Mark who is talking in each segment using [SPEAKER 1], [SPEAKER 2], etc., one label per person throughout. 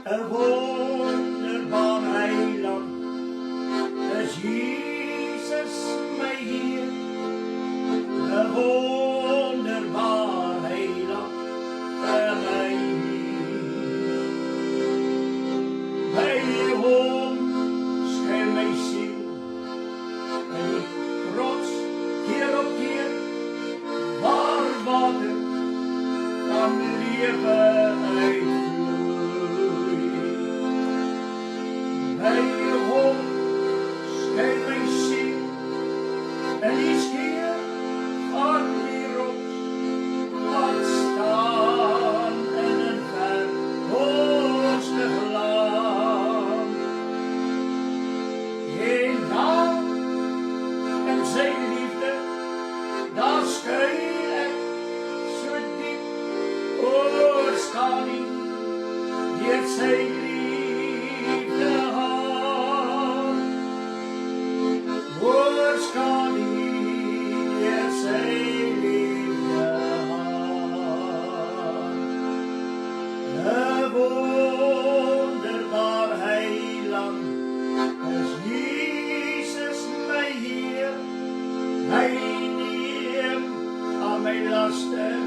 [SPEAKER 1] Een wonderbaar heiland is Jezus mij hier. Een wonderbaar heiland voor mij hier. Bij Hom schijnt mijn ziel en ik trots keer op keer waar water van leven uitvloeit. Bij Hom schijnt mijn ziel en die keer van die rots wat staan en een verwoestig land. Geen naam en zijn liefde, daar schuil ik zo diep oorschaling, die het zijn liefde had. Oorschaling, die het zijn liefde had. Een wonderbaar heiland is Jezus mij hier. Hij neemt aan mijn lasten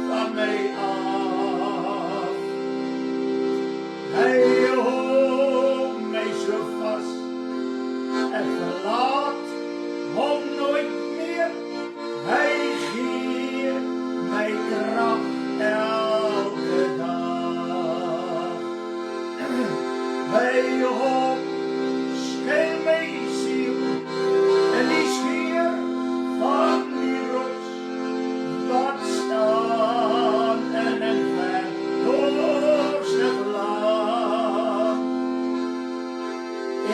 [SPEAKER 1] van mij af. Hij houdt mij zo vast en verlaat Hom nooit meer. Hij geeft mij kracht elke dag. Bij Hom schijnt mijn ziel en die schier van die rots wat staan en een verwoestig land.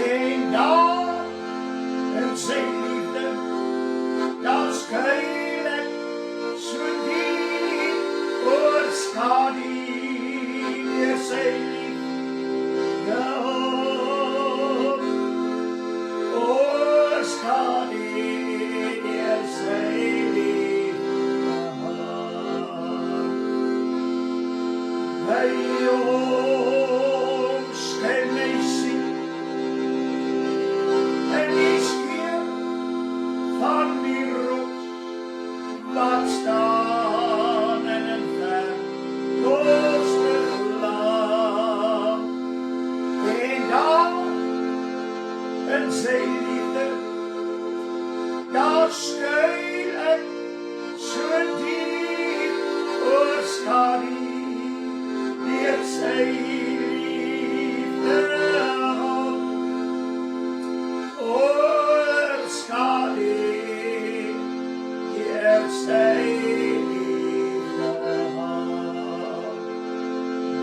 [SPEAKER 1] Een dag en zijn liefde, daar schuil ik zo diep oorschaling, die zijn liefde had. Oorschaling, die zijn liefde had. Bij Hom schijnt mijn ziel en die schier van die rots wat staan en een verwoestig land. Een dag en zijn liefde, daar schuil ik zo diep oorschaling, die het zijn liefde had. Oorschaling, die het zijn liefde had.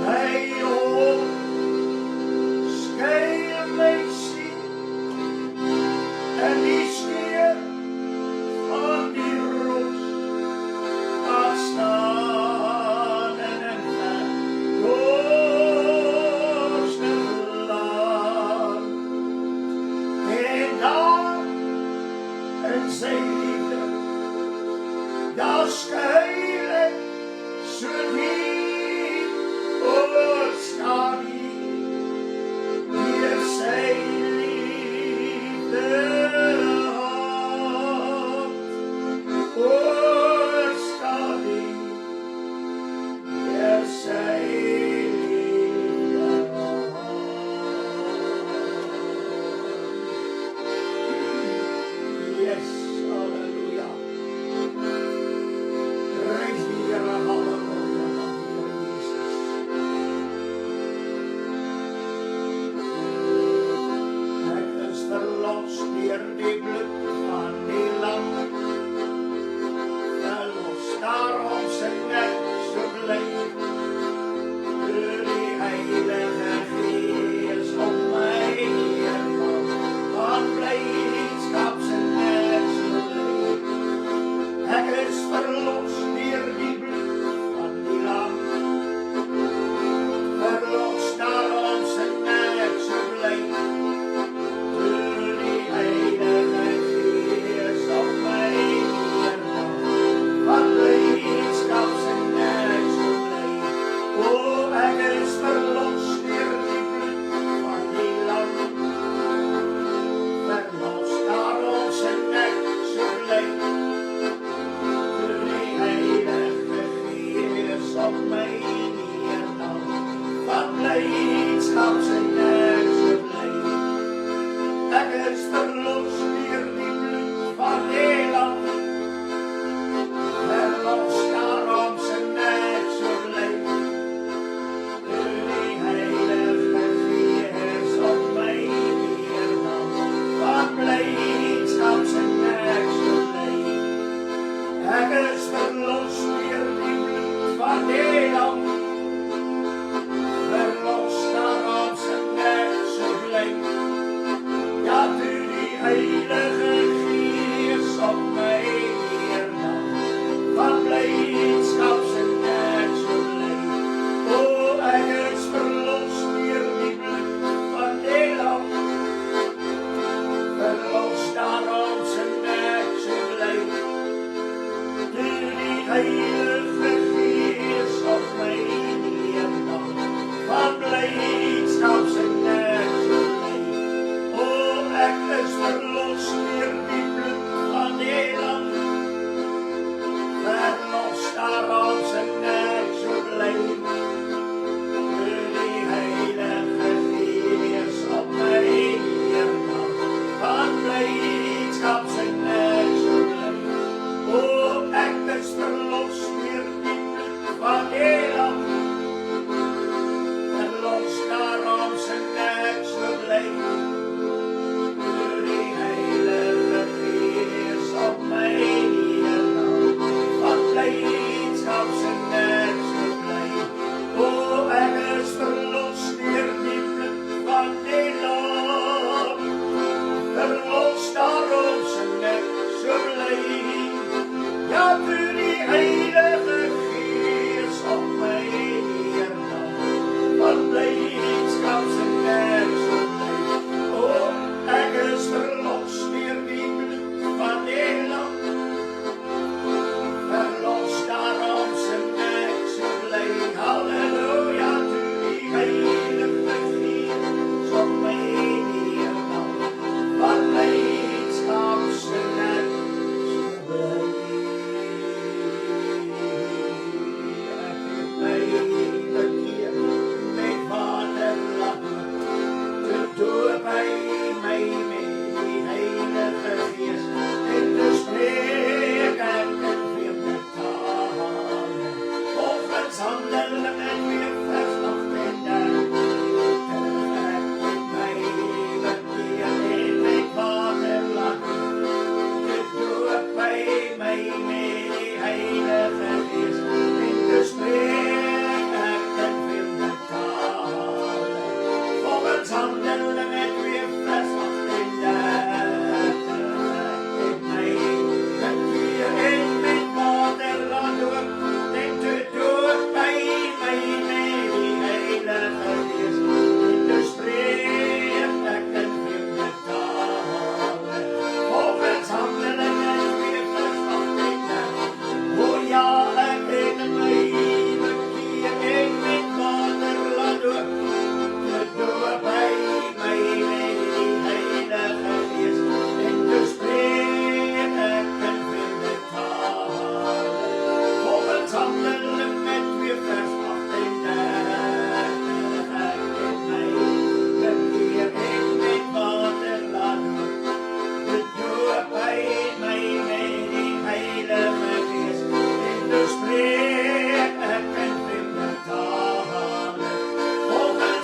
[SPEAKER 1] Bij Hom schijnt mijn ziel en die schier van die rots wat staan en een verwoestig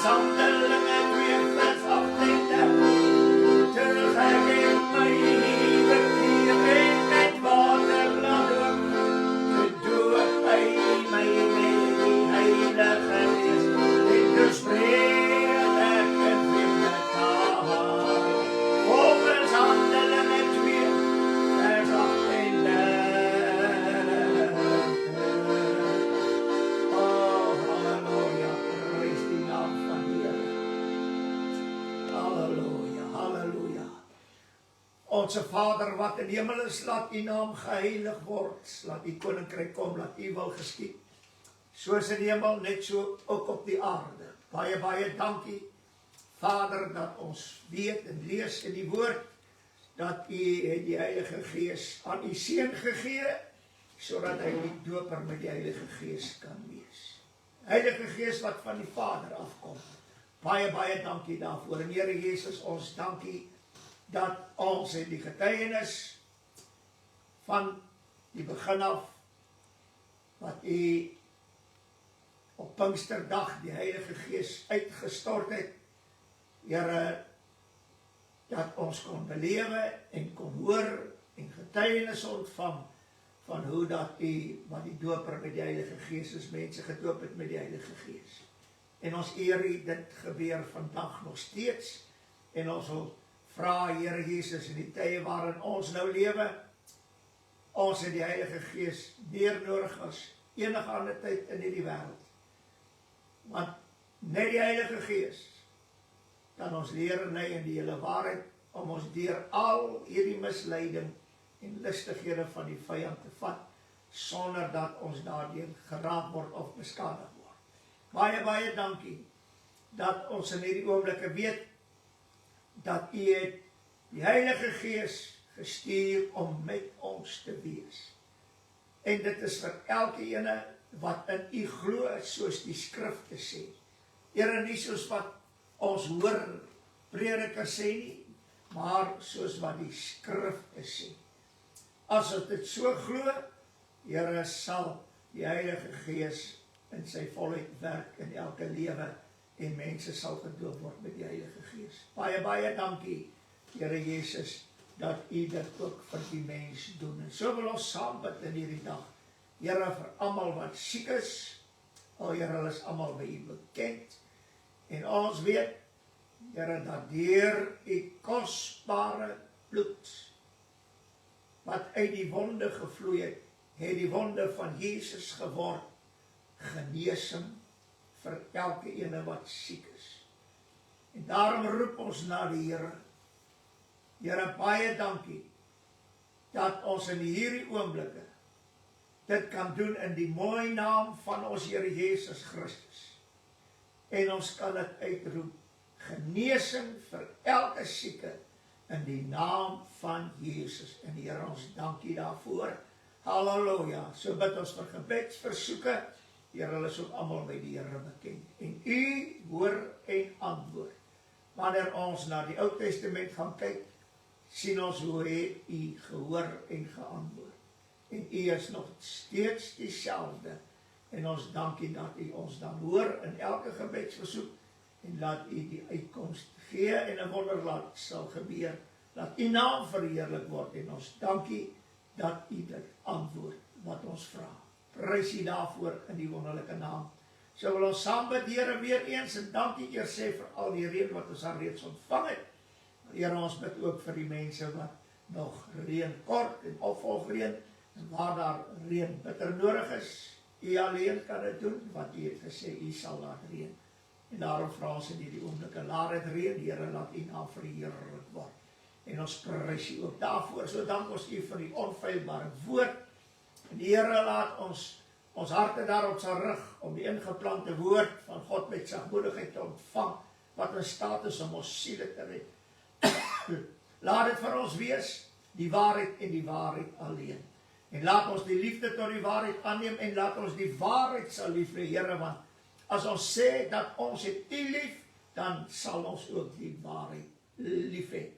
[SPEAKER 1] Handelinge 2 vers 38. Terug ek in my bekeer en met water laat doop. Gedoop hy my met die Heilige Gees. En dus spreek ek in vreemde taal. Volgens Handelinge 2 vers 38. Oh, halleluja, prys die naam van die Here. Halleluja, halleluja. Onse Vader wat in die hemel is, laat u naam geheilig word. Laat u koninkryk kom, laat u wil geskied. Soos in die hemel, net so ook op die aarde. Baie, baie dankie, Vader, dat ons weet en lees in die woord, dat u het die Heilige Gees aan u seun gegee, sodat hy die doper met die Heilige Gees kan wees. Heilige Gees wat van die Vader afkom. Baie, baie dankie daarvoor. En Here Jesus, ons dankie dat ons in die getuienis van die begin af, wat u op Pinksterdag die Heilige Gees uitgestort het, Here, dat ons kon belewe en kon hoor en getuienis ontvang van hoe dat u, wat die doper met die Heilige Gees is, mense gedoop het met die Heilige Gees. En ons eer u, dit gebeur vandag nog steeds, en ons wil vra, Here Jesus, in die tye waarin ons nou lewe, ons het die Heilige Gees meer nodig as enige ander tyd in hierdie wêreld. Want net die Heilige Gees kan ons leer en lei in die hele waarheid, om ons deur al hierdie misleiding en listighede van die vyand te vat, sonder dat ons daardeur geraak word of beskadig word. Baie, baie dankie, dat ons in hierdie oomblikke weet, dat u het die Heilige Gees gestuur om met ons te wees. En dit is vir elke ene wat in u glo, soos die skrifte sê. Here, nie soos wat ons hoor prediker sê nie, maar soos wat die skrifte sê. As ons dit so glo, Here, sal die Heilige Gees in sy volheid werk in elke lewe, en mense sal gedoop word met die Heilige Gees. Baie, baie dankie, Here Jesus, dat u dit ook vir die mens doen. En so wil ons saam bid in hierdie dag. Here, vir almal wat siek is, Here, hulle is almal by u bekend. En ons weet, Here, dat deur u kosbare bloed, wat uit die wonde gevloei het die wonde van Jesus geword, genesing vir elke ene wat siek is. En daarom roep ons na die Here. Here, baie dankie, dat ons in hierdie oomblikke dit kan doen in die mooi naam van ons Here Jesus Christus. En ons kan dit uitroep, genesing vir elke sieke in die naam van Jesus. En Here, ons dankie daarvoor. Halleluja. So bid ons vir gebedsversoeke. Here, hulle is ook almal by die Here bekend. En u hoor en antwoord. Wanneer ons na die Ou Testament gaan kyk, sien ons hoe het u gehoor en geantwoord. En u is nog steeds dieselfde. En ons dankie dat u ons dan hoor in elke gebedsversoek, en laat u die uitkomst gee en 'n wonderlaat sal gebeur. Laat u naam verheerlik word, en ons dankie dat u dit antwoord wat ons vra. Prys u daarvoor in die wonderlike naam. So wil ons saam bid, Here, weer eens, en dankie eers sê vir al die reën wat ons al reeds ontvang het. Here, ons bid ook vir die mense wat nog reën kort en opvolgreën, en waar daar reën bitter nodig is. U alleen kan dit doen, wat u het gesê, u sal laat reën. En daarom vra ons in hierdie oomblikke, laat dit reën, Here, laat u naam verheerlik word. En ons prys u ook daarvoor. So dank ons u vir die onfeilbare woord. En die Here laat ons harte daarop sal rig, om die ingeplante woord van God met sagmoedigheid te ontvang, wat in staat is om ons siele te red. Laat dit vir ons wees, die waarheid en die waarheid alleen. En laat ons die liefde tot die waarheid aanneem, en laat ons die waarheid sal lief hê, Here, want as ons sê dat ons het u lief, dan sal ons ook die waarheid lief hê.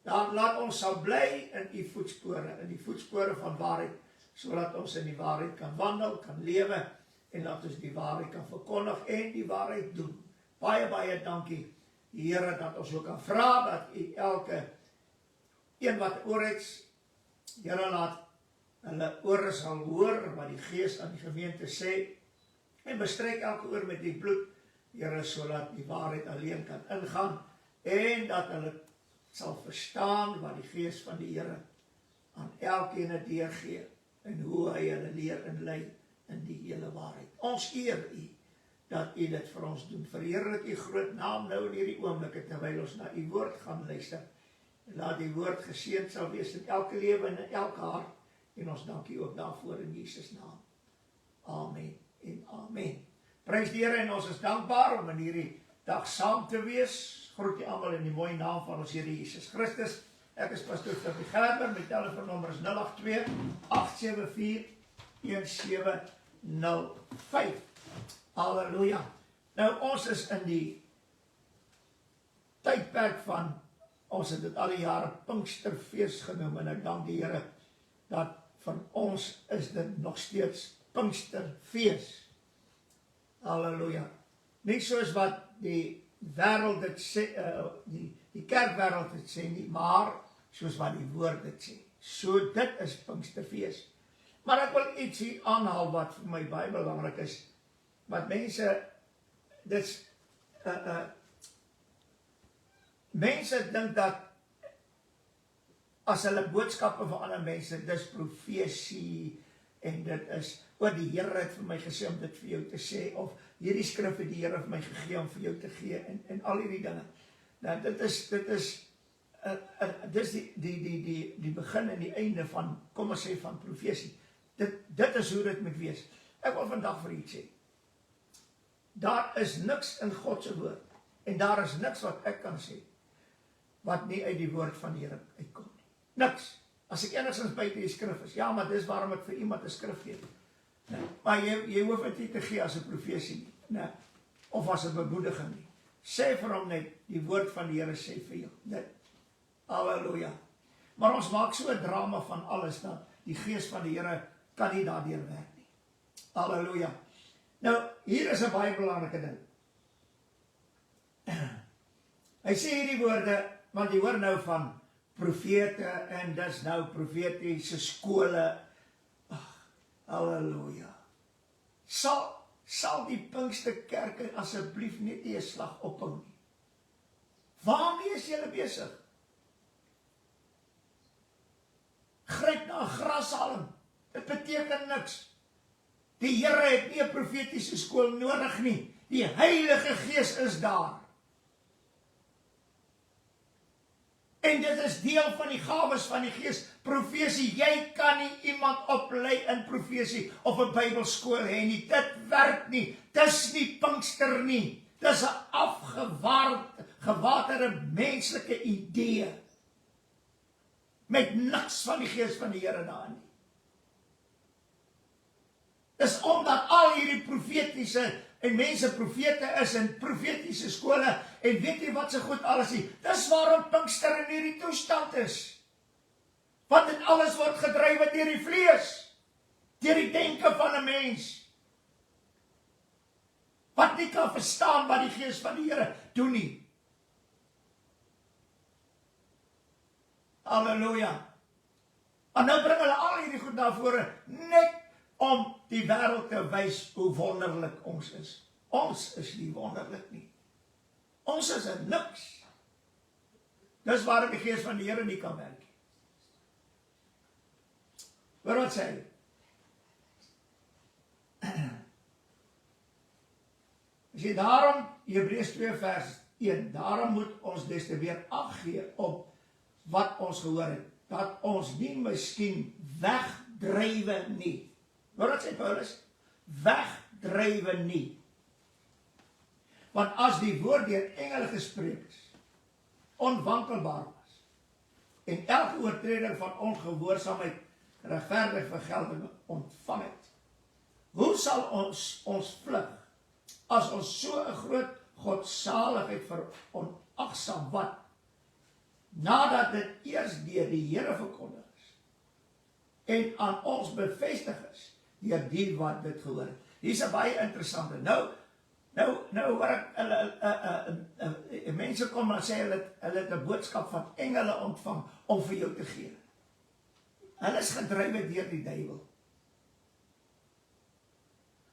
[SPEAKER 1] Dan laat ons sal bly in u voetspore, in die voetspore van waarheid, sodat ons in die waarheid kan wandel, kan lewe, en laat ons die waarheid kan verkondig en die waarheid doen. baie dankie, Here, dat ons ook kan vra, dat U elke een wat oor het, Here, laat hulle ore sal hoor, wat die Gees aan die gemeente sê, en bestryk elke oor met die bloed, Here, sodat die waarheid alleen kan ingaan, en dat hulle sal verstaan wat die Gees van die Here aan elkeen deurgee, en hoe hy hulle leer en lei in die hele waarheid. Ons eer U, dat U dit vir ons doen. Verheerlik U groot naam nou in hierdie oomblikke, terwyl ons na U woord gaan luister. Laat die woord geseënd sal wees in elke lewe en in elke hart, en ons dank U ook daarvoor in Jesus naam. Amen en amen. Prys die Here, en ons is dankbaar om in hierdie dag saam te wees. Groet U almal in die mooi naam van ons Here Jesus Christus. Ek is pastoor Stefanie Gerber, my telefoonnommer is 082-874-1705. Halleluja. Nou, ons is in die tydperk van, ons het dit al die jare Pinksterfees genoem, en ek dank die Here, dat van ons is dit nog steeds Pinksterfees. Halleluja. Nie soos wat die wêreld dit sê, die kerkwêreld dit sê nie, maar soos wat die woord dit sê. So dit is Pinksterfees. Maar ek wil iets hier aanhaal wat vir my baie belangrik is, wat mense, mense dink dat as hulle boodskappe vir ander mense, dis profesie, en dit is, die Here het vir my gesê om dit vir jou te sê, of hierdie skrif het die Here vir my gegee om vir jou te gee, en al hierdie dinge. Nou, dit is die begin en die einde van, kom ons sê, van profesie. Dit is hoe dit moet wees. Ek wil vandag vir u sê, daar is niks in God se woord, en daar is niks wat ek kan sê, wat nie uit die woord van die Here uitkom nie. Niks. As ek enigstens buite die skrif is, ja, maar dis waarom ek vir iemand 'n skrif gee. Nee, maar jy hoef dit nie te gee as 'n profesie nie, nee, of as 'n bemoediging nie. Sê vir hom net, die woord van die Here sê vir jou, dit. Halleluja. Maar ons maak so 'n drama van alles, dat die Gees van die Here kan nie daardeur werk nie. Halleluja. Nou, hier is 'n baie belangrike ding. Hy sê hierdie woorde, want jy hoor nou van profete, en dis nou profetiese skole. Halleluja. Sal die Pinksterkerke asseblief net nie 'n slag ophou nie. Waarmee is julle besig? Gryp na 'n grashalm. Dit beteken niks. Die Here het nie 'n profetiese skool nodig nie. Die Heilige Gees is daar. En dit is deel van die gawes van die Gees. Profesie, jy kan nie iemand oplei in profesie of 'n Bybelskool hê nie. Dit werk nie. Dis nie Pinkster nie. Dis 'n afgewaterde menslike idee. Met niks van die Gees van die Here daarin nie. Dis omdat al hierdie profetiese en mense profete is in profetiese skole, en weet jy wat se goed alles nie. Dis waarom Pinkster in hierdie toestand is. Want dit alles word gedrywe deur die vlees, deur die denke van 'n mens, wat nie kan verstaan wat die Gees van die Here doen nie. Halleluja. En nou bring hulle al hierdie goed na vore, net om die wêreld te wys hoe wonderlik ons is. Ons is nie wonderlik nie. Ons is in niks. Dis waarom die Gees van die Here nie kan werk. Hoor wat sê hy? Sê daarom, Hebreërs 2 vers 1, daarom moet ons des te weer ag gee op wat ons gehoor het, dat ons nie miskien wegdrywe nie. Hoor wat sê Paulus? Wegdrywe nie. Want as die woord deur engele gespreek is, onwankelbaar was, en elke oortreding van ongehoorsaamheid regverdig vergelding ontvang het, hoe sal ons vlug, as ons so 'n groot godsaligheid veronagsaam wat, nadat dit eers deur die Here verkondig is, en aan ons bevestig is, deur die wat dit gehoor het. Hier's 'n baie interessante. Nou Nou hoor ek, mense kom en sê, hulle het 'n boodskap van engele ontvang, om vir jou te gee. Hulle is gedrywe deur die duiwel.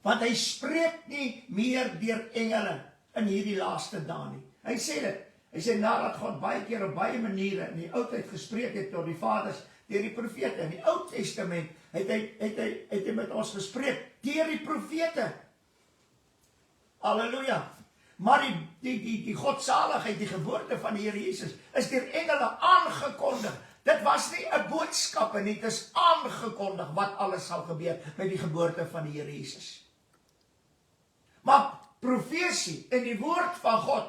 [SPEAKER 1] Want hy spreek nie meer deur engele in hierdie laaste dae nie. Hy sê dit. Hy sê, nadat God baie keer op baie maniere in die oudheid gespreek het tot die vaders, deur die profete. In die Ou Testament het hy met ons gespreek deur die profete. Halleluja. Maar die godsaligheid, die geboorte van die Here Jesus, is deur engele aangekondig. Dit was nie 'n boodskap nie, dit is aangekondig wat alles sal gebeur met die geboorte van die Here Jesus. Maar profesie en die woord van God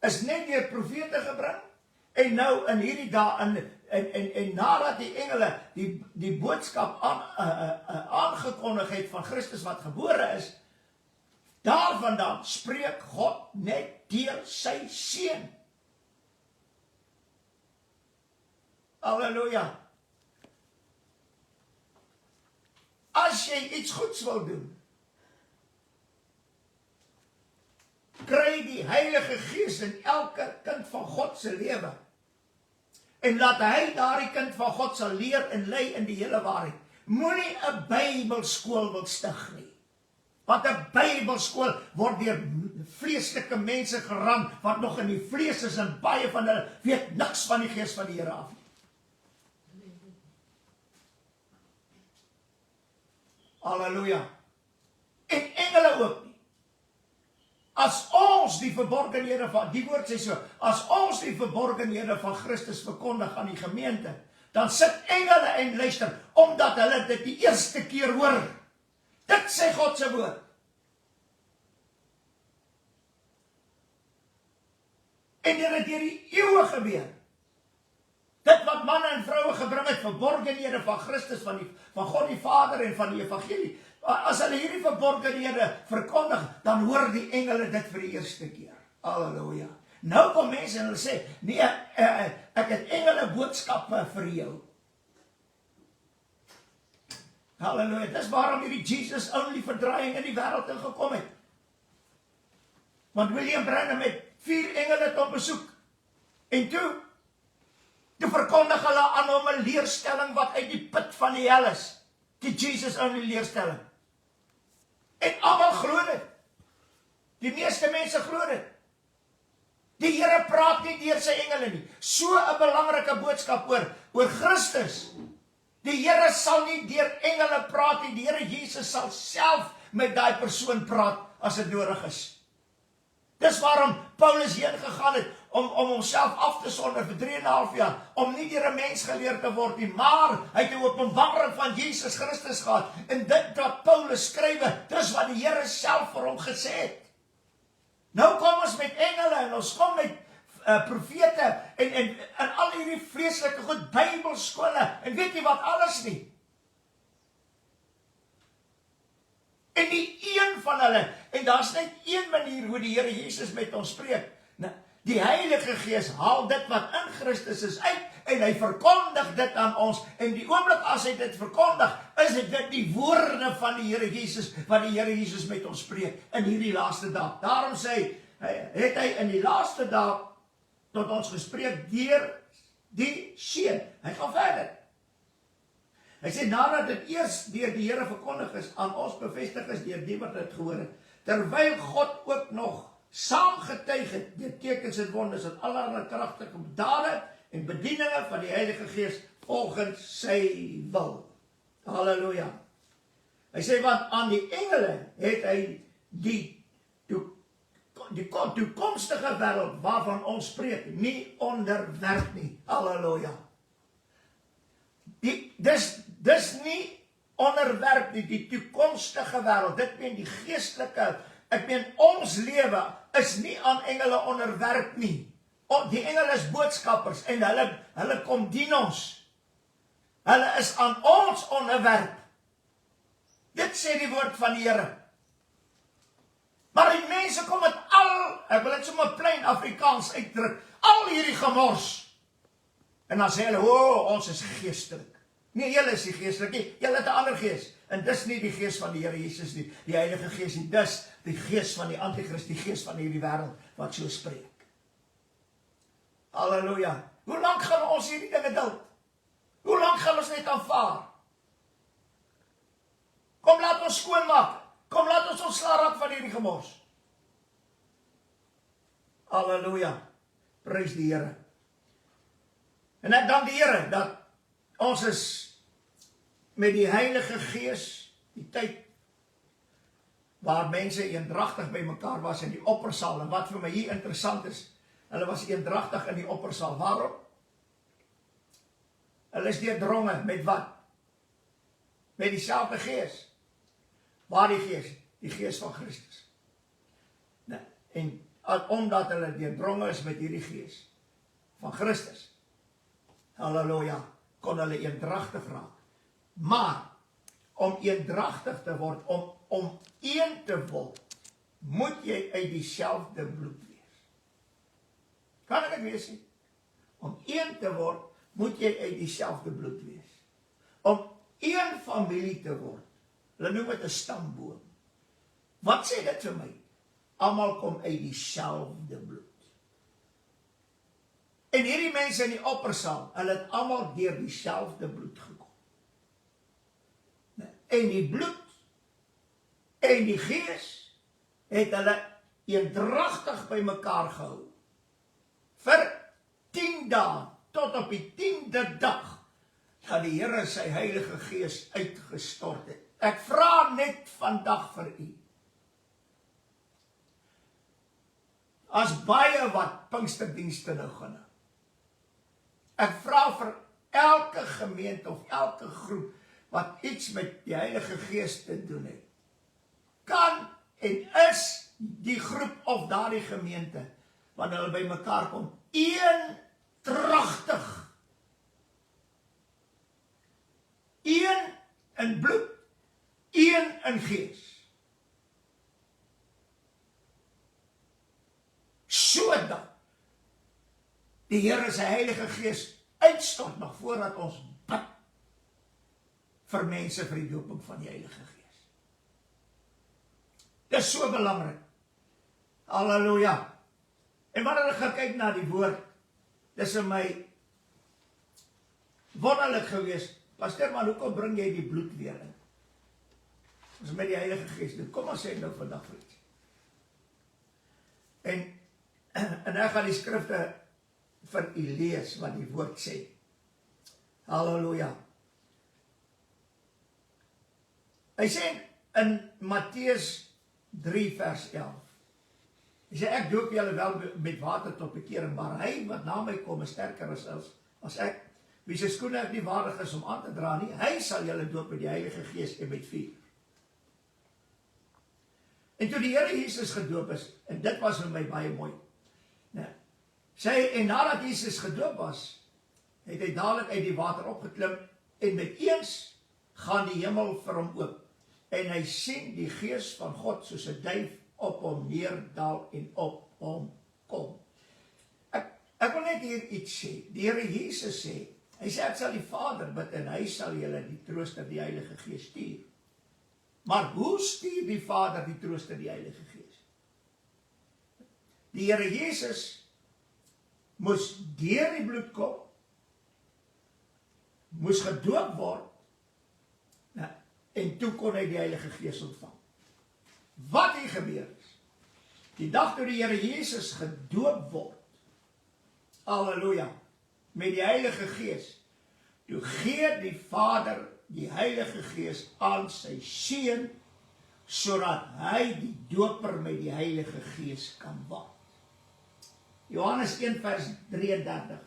[SPEAKER 1] is net deur profete gebring, en nou in hierdie dae, en nadat die engele die boodskap aangekondig het van Christus wat gebore is, daarvandaan spreek God net deur sy seun. Halleluja. As jy iets goeds wil doen, kry die Heilige Gees in elke kind van God se lewe, en laat hy daardie kind van God sal leer en lei in die hele waarheid. Moenie 'n Bybelskool wil stig nie. Want 'n Bybelskool word deur vleeslike mense geran, wat nog in die vlees is, en baie van hulle weet niks van die Gees van die Here af. Halleluja. En engele ook nie. As ons die verborgenhede van, die woord sê so, as ons die verborgenhede van Christus verkondig aan die gemeente, dan sit engele en luister, omdat hulle dit die eerste keer hoor. Dit sê God se woord. En dit het deur die eeue gebeur. Dit wat manne en vroue gebring het, verborgenhede van Christus, van God die Vader en van die evangelie. As hulle hierdie verborgenhede verkondig, dan hoor die engele dit vir die eerste keer. Halleluja. Nou kom mense en hulle sê, nee, ek het engele boodskappe vir jou. Halleluja. Dis waarom hierdie Jesus only verdraaiing in die wêreld ingekom het. Want William Branham het 4 engele tot besoek. En toe verkondig hulle aan hom 'n leerstelling wat uit die put van die hel is. Die Jesus only leerstelling. En almal glo dit. Die meeste mense glo dit. Die Here praat nie deur sy engele nie. So 'n belangrike boodskap oor Christus. Die Here sal nie deur engele praat nie. Die Here Jesus sal self met daai persoon praat as dit nodig is. Dis waarom Paulus heen gegaan het om homself af te sonder vir 3,5 jaar, om nie deur 'n mens geleer te word nie, maar hy het 'n openbaring van Jesus Christus gehad. En dit wat Paulus skrywe, dis wat die Here self vir hom gesê het. Nou kom ons met engele en ons kom met profete en al hierdie vreeslike goed, Bybelskole, en weet jy wat alles nie. En die een van hulle, en daar's net een manier hoe die Here Jesus met ons spreek. Die Heilige Gees haal dit wat in Christus is uit, en hy verkondig dit aan ons, en die oomblik as hy dit verkondig, is dit die woorde van die Here Jesus, wat die Here Jesus met ons spreek, in hierdie laaste dag. Daarom sê, het hy in die laaste dag, tot ons gespreek, deur die Seun. Hy gaan verder. Hy sê, nadat dit eers deur die Here verkondig is, aan ons bevestig is deur die wat dit gehoor het, terwyl God ook nog saam getuig het, deur tekens en wonders, en allerlei kragtige dade en bedieninge van die Heilige Gees, volgens sy wil. Halleluja. Hy sê, want aan die engele het hy die toekomstige wêreld waarvan ons spreek, nie onderwerp nie. Halleluja. Dis nie onderwerp nie, die toekomstige wêreld, dit meen die geestelike, ek meen ons lewe is nie aan engele onderwerp nie. Die engele is boodskappers en hulle kom dien ons. Hulle is aan ons onderwerp. Dit sê die woord van die Here. Maar die mense kom met ek wil dit sommer plain Afrikaans uitdruk, al hierdie gemors. En dan sê hulle, ons is geestelik. Nee, julle is nie geestelik nie, julle het 'n ander gees. En dis nie die gees van die Here Jesus nie, die Heilige Gees nie. Dis die gees van die antichrist, die gees van hierdie wêreld wat so spreek. Halleluja. Hoe lank gaan ons hierdie dinge duld? Hoe lank gaan ons net aanvaar? Kom laat ons skoonmaak. Kom laat ons ontslae raak van hierdie gemors. Halleluja. Prys die Here. En ek dank die Here dat ons is met die Heilige Gees, die tyd waar mense eendragtig by mekaar was in die oppersaal. En wat vir my hier interessant is, hulle was eendragtig in die oppersaal. Waarom? Hulle is deurdronge met wat? Met dieselfde Gees. Waar die Gees? Die Gees van Christus. En omdat hulle deurdronge is met hierdie Gees van Christus, halleluja, kon hulle eendragtig raak. Maar, om eendragtig te word, om een te word, moet jy uit dieselfde bloed wees. Kan ek dit wees nie? Om een te word, moet jy uit dieselfde bloed wees. Om een familie te word, hulle noem dit 'n stamboom. Wat sê dit vir my? Almal kom uit dieselfde bloed. En hierdie mense in die oppersaal, hulle het almal deur dieselfde bloed gekom. En die bloed en die Gees het hulle eendragtig by mekaar gehou. Vir 10 dae, tot op die 10de dag, dat die Here sy Heilige Gees uitgestort het. Ek vra net vandag vir u. As baie wat Pinksterdienste nou gaan. Ek vra vir elke gemeente of elke groep wat iets met die Heilige Gees te doen het. Kan en is die groep of daardie gemeente, wanneer hulle by mekaar kom, eendragtig. Een in bloed, een in Gees. Sodat die Here sy Heilige Gees uitstort nog voordat ons bid vir mense vir die dooping van die Heilige Gees. Dit is so belangrik. Halleluja. En wanneer ek gaan kyk na die woord, dis in my wonderlik gewees. Pastor, maar hoekom bring jy die bloed weer in? Ons met die Heilige Gees doen. Kom ons sê nou vandag vir iets. En ek gaan die skrifte vir u lees wat die woord sê. Halleluja. Hy sê in Matteus 3 vers 11. Hy sê, ek doop julle wel met water tot bekering, maar hy wat na my kom is sterker as ek, wie sy skoene ek nie waardig is om aan te dra nie, hy sal julle doop met die Heilige Gees en met vuur. En toe die Here Jesus gedoop is, en dit was vir my baie mooi, en nadat Jesus gedoop was, het hy dadelik uit die water opgeklim, en met eens gaan die hemel vir hom oop, en hy sien die Gees van God soos 'n duif op hom neerdal en op hom kom. Ek wil net hier iets sê. Die Here Jesus sê, hy sê ek sal die Vader bid en hy sal julle die Trooster, die Heilige Gees stuur. Maar hoe stuur die Vader die Trooster, die Heilige Gees? Die Here Jesus moes deur die bloed kom, moes gedoop word, en toe kon hy die Heilige Gees ontvang. Wat hier gebeur is, die dag toe die Here Jesus gedoop word, halleluja, met die Heilige Gees, toe gee die Vader die Heilige Gees aan sy Seun, sodat hy die doper met die Heilige Gees kan word. Johannes 1 vers 33.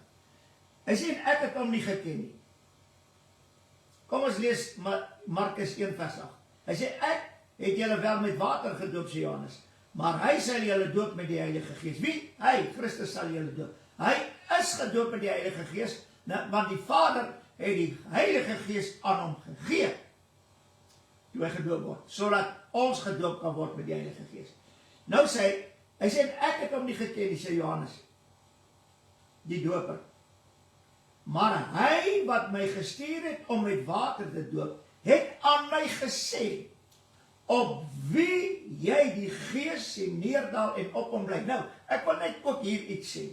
[SPEAKER 1] Hy sê, ek het hom nie geken nie. Kom ons lees Markus 1 vers 8. Hy sê, ek het julle wel met water gedoop, sê Johannes, maar hy sal julle doop met die Heilige Gees. Wie? Hy, Christus sal julle doop. Hy is gedoop met die Heilige Gees, want die Vader het die Heilige Gees aan hom gegee, toe hy gedoop word, sodat ons gedoop kan word met die Heilige Gees. Nou sê hy sê, ek het hom nie geken nie, sê Johannes, die doper. Maar hy wat my gestuur het om met water te doop, het aan my gesê, op wie jy die Gees sien neerdal en op hom bly. Nou, ek wil net ook hier iets sê.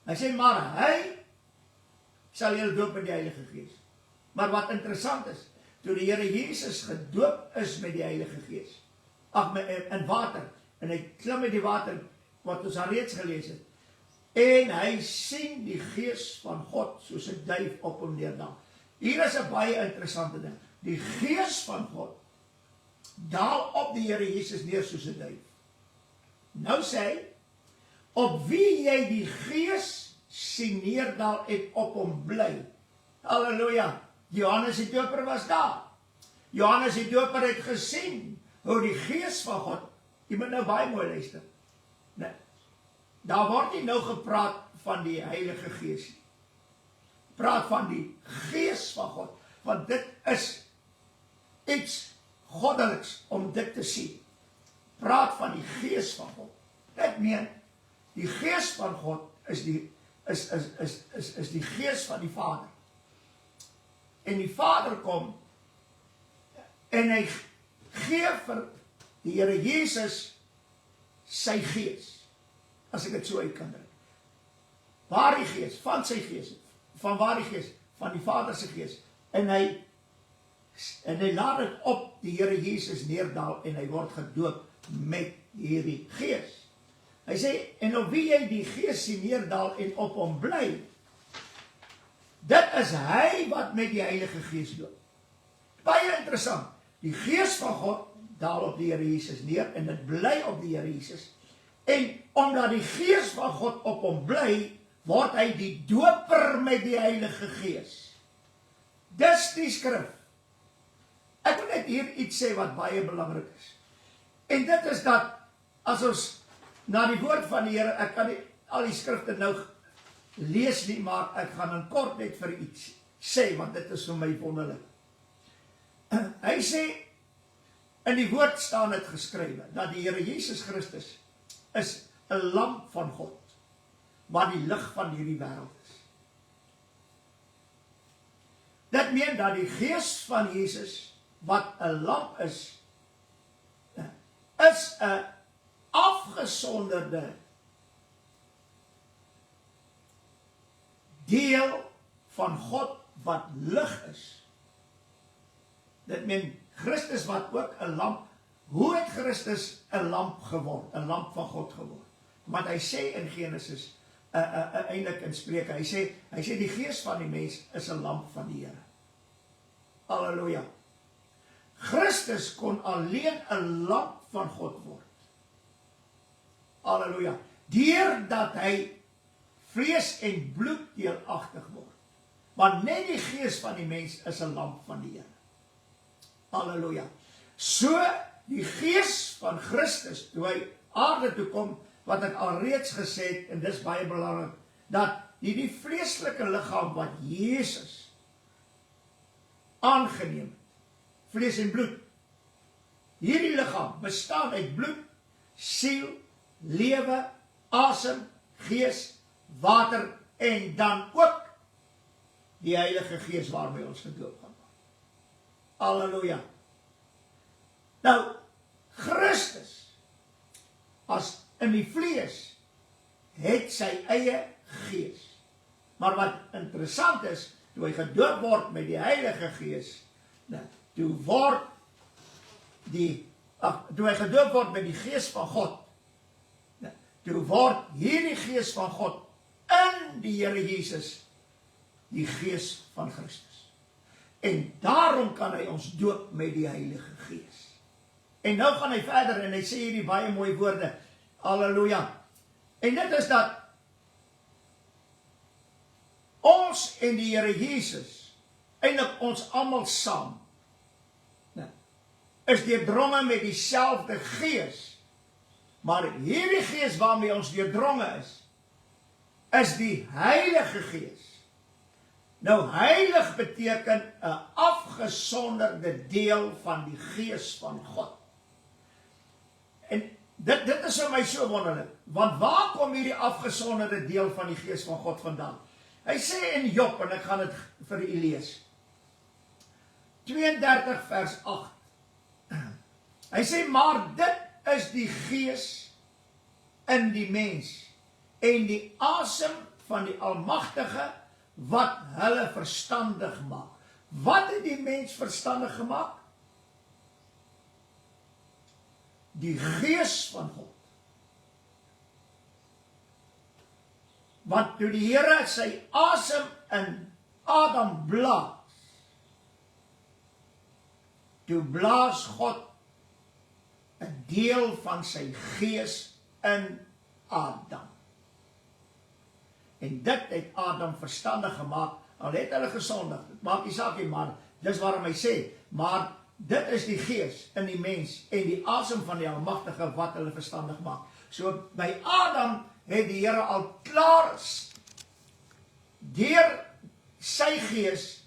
[SPEAKER 1] Hy sê, maar hy sal julle doop met die Heilige Gees. Maar wat interessant is, toe die Here Jesus gedoop is met die Heilige Gees, in water, en hy klim met die water, wat ons al reeds gelees het, en hy sien die Gees van God soos 'n duif op hom neerdal. Hier is 'n baie interessante ding. Die Gees van God daal op die Here Jesus neer soos 'n duif. Nou sê hy, op wie jy die Gees sien neerdal en op hom bly. Halleluja. Johannes die Doper was daar. Johannes die Doper het gesien hoe die Gees van God, jy moet nou baie mooi luister. Nee, daar word nie nou gepraat van die Heilige Gees nie. Praat van die Gees van God, want dit is iets goddeliks om dit te sien. Praat van die Gees van God. Dit meen, die Gees van God is die Gees van die Vader. En die Vader kom en hy gee vir die Here Jesus sy Gees, as ek dit so uit kan druk. Waar die Gees, van sy Gees, van waar die Gees, van die Vader se Gees, en hy laat dit op die Here Jesus neerdal en hy word gedoop met hierdie Gees. Hy sê, en op wie jy die Gees sien neerdal en op hom bly, dit is hy wat met die Heilige Gees doop. Baie interessant, die Gees van God daal op die Here Jesus neer en dit bly op die Here Jesus. En omdat die Gees van God op hom bly, word hy die doper met die Heilige Gees. Dis die skrif. Ek wil net hier iets sê wat baie belangrik is. En dit is dat, as ons na die woord van die Here, ek kan nie al die skrifte nou lees nie, maar ek gaan in kort net vir iets sê, want dit is vir my wonderlik. Hy sê, in die woord staan het geskrywe, dat die Here Jesus Christus is 'n lamp van God, wat die lig van hierdie wêreld is. Dit meen dat die Gees van Jesus, wat 'n lamp is 'n afgesonderde deel van God wat lig is. Dit meen Christus wat ook 'n lamp, hoe het Christus 'n lamp geword, 'n lamp van God geword? Want hy sê in Genesis, eintlik in Spreuke, hy sê die Gees van die mens is 'n lamp van die Here. Halleluja. Christus kon alleen 'n lamp van God word. Halleluja. Deurdat hy vlees en bloed deelagtig word. Want net die Gees van die mens is 'n lamp van die Here. Halleluja. So die Gees van Christus, toe hy aarde toe kom, wat ek al reeds gesê het, en dis baie belangrik, dat die vleeslike liggaam wat Jesus aangeneem het, vlees en bloed, hierdie liggaam bestaan uit bloed, siel, lewe, asem, gees, water, en dan ook die Heilige Gees waarmee ons gedoop gaan word. Halleluja. Nou, Christus, as in die vlees, het sy eie gees. Maar wat interessant is, toe hy gedoop word met die Heilige Gees, toe hy gedoop word met die Gees van God, toe word hierdie Gees van God in die Here Jesus die Gees van Christus. En daarom kan hy ons doop met die Heilige Gees. En nou gaan hy verder en hy sê hierdie baie mooi woorde. Halleluja. En dit is dat ons en die Here Jesus, eintlik ons almal saam, is deurdronge met dieselfde Gees. Maar hierdie Gees waarmee ons deurdronge is die Heilige Gees. Nou, heilig beteken 'n afgesonderde deel van die Gees van God. En dit is vir my so wonderlik, want waar kom hierdie afgesonderde deel van die Gees van God vandaan? Hy sê in Job, en ek gaan dit vir u lees, 32 vers 8, Hy sê, maar dit is die gees in die mens en die asem van die Almagtige wat hulle verstandig maak. Wat het die mens verstandig gemaak? Die gees van God. Want toe die Here sy asem in Adam blaas, toe blaas God 'n deel van sy gees in Adam. En dit het Adam verstandig gemaak, al het hulle gesondig. Dit maak nie saak nie, maar dis waarom hy sê, maar dit is die gees in die mens en die asem van die Almagtige wat hulle verstandig maak. So by Adam het die Here al klaar deur sy gees,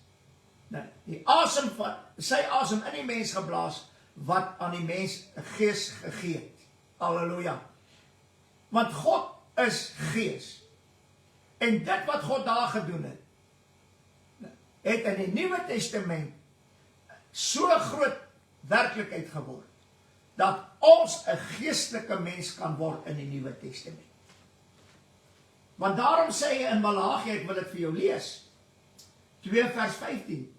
[SPEAKER 1] die asem van sy asem in die mens geblaas, wat aan die mens 'n gees gegee het. Halleluja. Want God is gees. En dit wat God daar gedoen het, het in die Nuwe Testament so groot werklikheid geword, dat ons 'n geestelike mens kan word in die Nuwe Testament. Want daarom sê hy in Malagi, ek wil dit vir jou lees, 2 vers 15,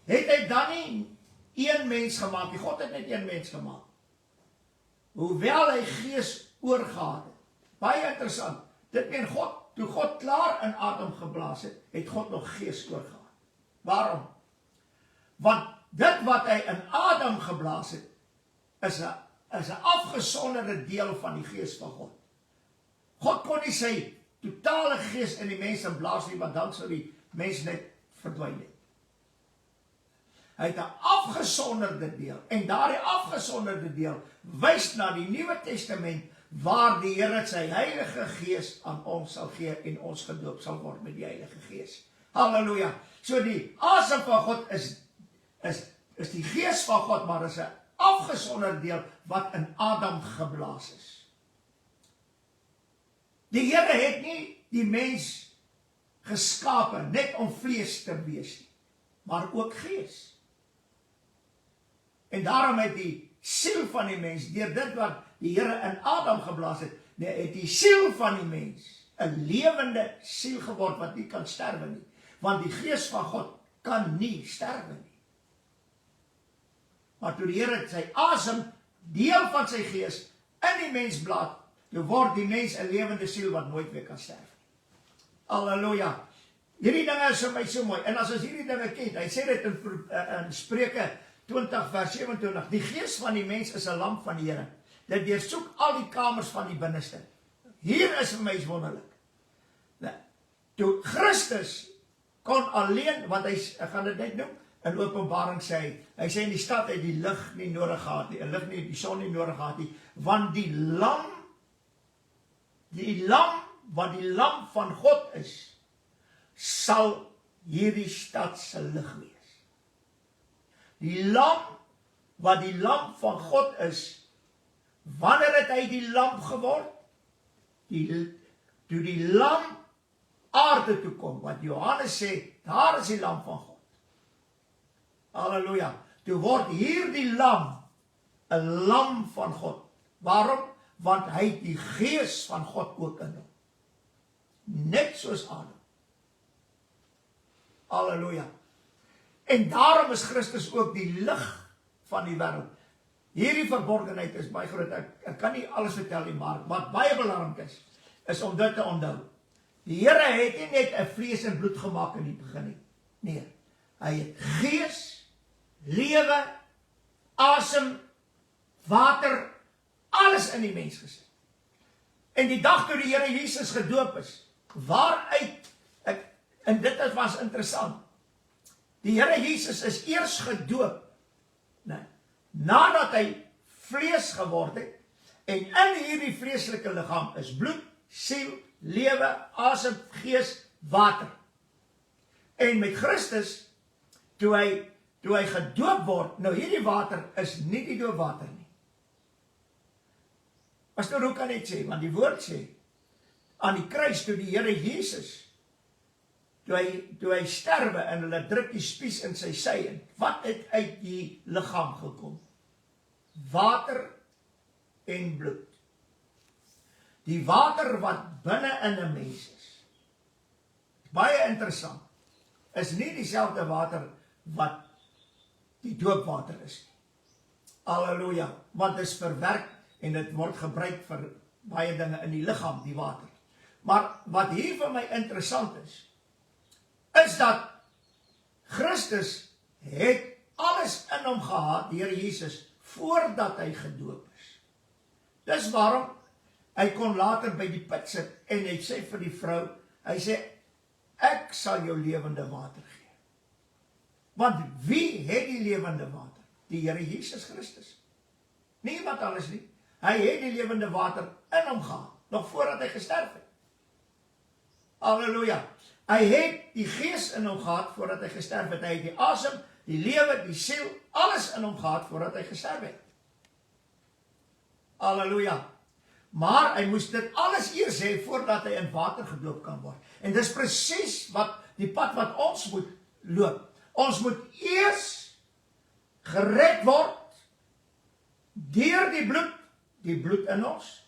[SPEAKER 1] het hy dan nie een mens gemaak nie, God het net een mens gemaak, hoewel hy gees oorgehad het. Baie interessant, dit meen God, toe God klaar in Adam geblaas het, het God nog gees oorgehad. Waarom? Want dit wat hy in Adam geblaas het, is 'n afgesonderde deel van die gees van God. God kon nie sy totale gees in die mens blaas nie, want dan sou die mens net verdwyn het. Hy het 'n afgesonderde deel, en daardie afgesonderde deel wys na die Nuwe Testament, waar die Here sy Heilige Gees aan ons sal gee en ons gedoop sal word met die Heilige Gees. Halleluja. So die asem van God is die Gees van God, maar is 'n afgesonderde deel wat in Adam geblaas is. Die Here het nie die mens geskape net om vlees te wees nie, maar ook gees. En daarom het die siel van die mens, deur dit wat die Here in Adam geblaas het, het die siel van die mens 'n lewende siel geword wat nie kan sterwe nie. Want die gees van God kan nie sterwe nie. Maar toe die Here sy asem, deel van sy gees, in die mens blaas, toe word die mens 'n lewende siel wat nooit weer kan sterwe nie. Halleluja. Hierdie dinge is vir my so mooi. En as ons hierdie dinge ken, hy sê dit in Spreuke 20 vers 27, die gees van die mens is 'n lamp van die Here. Dit deursoek al die kamers van die binneste. Hier is vir my wonderlik. Toe Christus kon alleen, want ek gaan dit net noem, in Openbaring sê hy sê in die stad het die lig nie nodig gehad nie, 'n lig nie, die son nie nodig gehad nie, want die lam wat die lam van God is, sal hierdie stad se lig wees. Die lam, wat die lamp van God is, wanneer het hy die lamp geword? Toe die lamp aarde toe kom, wat Johannes sê, daar is die lamp van God. Halleluja. Toe word hier die lam 'n lam van God. Waarom? Want hy het die gees van God ook in hom. Net soos Adam. Halleluja. En daarom is Christus ook die lig van die wêreld. Hierdie verborgenheid is baie groot. Ek kan nie alles vertel nie, maar wat baie belangrik is om dit te onthou. Die Here het nie net 'n vlees en bloed gemaak in die begin nie. Nee, hy het gees, lewe, asem, water, alles in die mens gesit. En die dag toe die Here Jesus gedoop is, waaruit, en dit was interessant, die Here Jesus is eers gedoop, nadat hy vlees geword het, en in hierdie vleeslike liggaam is bloed, siel, lewe, asem, gees, water. En met Christus, toe hy gedoop word, nou hierdie water is nie die doopwater nie. Pastor, hoe kan dit sê? Want die woord sê, aan die kruis, toe die Here Jesus, toe hy sterwe, en hulle druk die spies in sy sy in, wat het uit die liggaam gekom? water en bloed. Die water wat binne in 'n mens is, baie interessant, is nie dieselfde water wat die doopwater is. Halleluja, want dit is verwerk en dit word gebruik vir baie dinge in die liggaam, die water. Maar wat hier vir my interessant is dat Christus het alles in hom gehad, die Here Jesus, voordat hy gedoop is. Dis waarom hy kon later by die put sit en hy sê vir die vrou, hy sê, ek sal jou lewende water gee. Want wie het die lewende water? Die Here Jesus Christus. Nie iemand anders nie. Hy het die lewende water in hom gehad, nog voordat hy gesterf het. Halleluja. Hy het die gees in hom gehad voordat hy gesterf het. Hy het die asem, die lewe, die siel, alles in hom gehad voordat hy gesterf het. Halleluja. Maar hy moes dit alles eers hê voordat hy in water gedoop kan word. En dis presies wat die pad wat ons moet loop. Ons moet eers gered word deur die bloed in ons,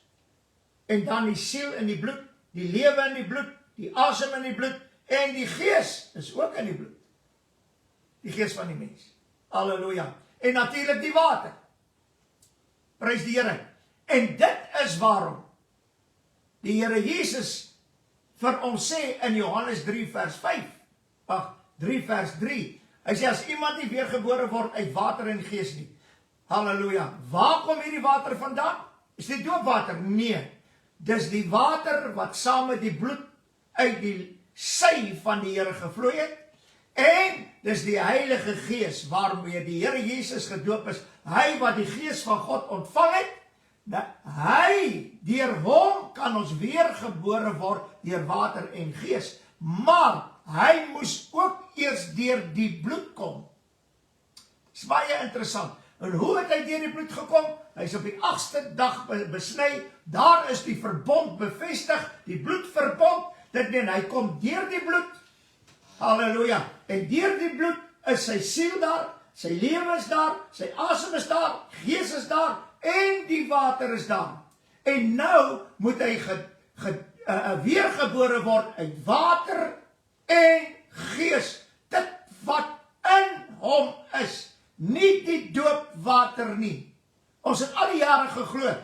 [SPEAKER 1] en dan die siel in die bloed, die lewe in die bloed, die asem in die bloed, en die gees is ook in die bloed. Die gees van die mens. Halleluja. En natuurlik die water. Prys die Here. En dit is waarom die Here Jesus vir ons sê in Johannes 3 vers 3, hy sê, as iemand nie weergebore word uit water en gees nie, halleluja, waar kom hierdie water vandaan? Is dit doopwater? Nee, dis die water wat saam met die bloed uit die sy van die Here gevloei het, en dis die Heilige Gees waarmee die Here Jesus gedoop is, hy wat die Gees van God ontvang het, hy, deur hom kan ons weergebore word deur water en gees, maar hy moes ook eers deur die bloed kom. Dis baie interessant. En hoe het hy deur die bloed gekom? Hy is op die 8ste dag besny, daar is die verbond bevestig, die bloedverbond, dit meen hy kom deur die bloed, halleluja, en deur die bloed is sy siel daar, sy lewe is daar, sy asem is daar, gees is daar, en die water is daar. En nou moet hy weergebore word uit water en gees, dit wat in hom is, nie die doopwater nie. Ons het al die jare geglo,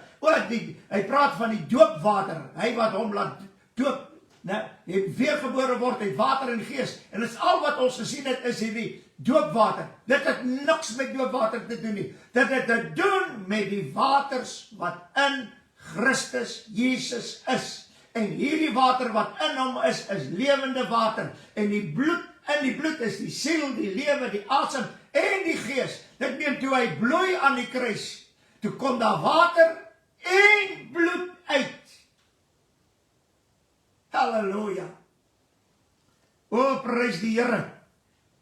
[SPEAKER 1] hy praat van die doopwater, hy wat hom laat doop, het weergebore word uit water en gees, en dit is al wat ons gesien het, is hierdie doopwater. Dit het niks met doopwater te doen nie, dit het te doen met die waters wat in Christus Jesus is. En hierdie water wat in hom is lewende water. En die bloed, in die bloed is die siel, die lewe, die asem en die gees. Dit meen toe hy bloei aan die kruis, toe kom daar water en bloed uit. Halleluja. O, prys die Here.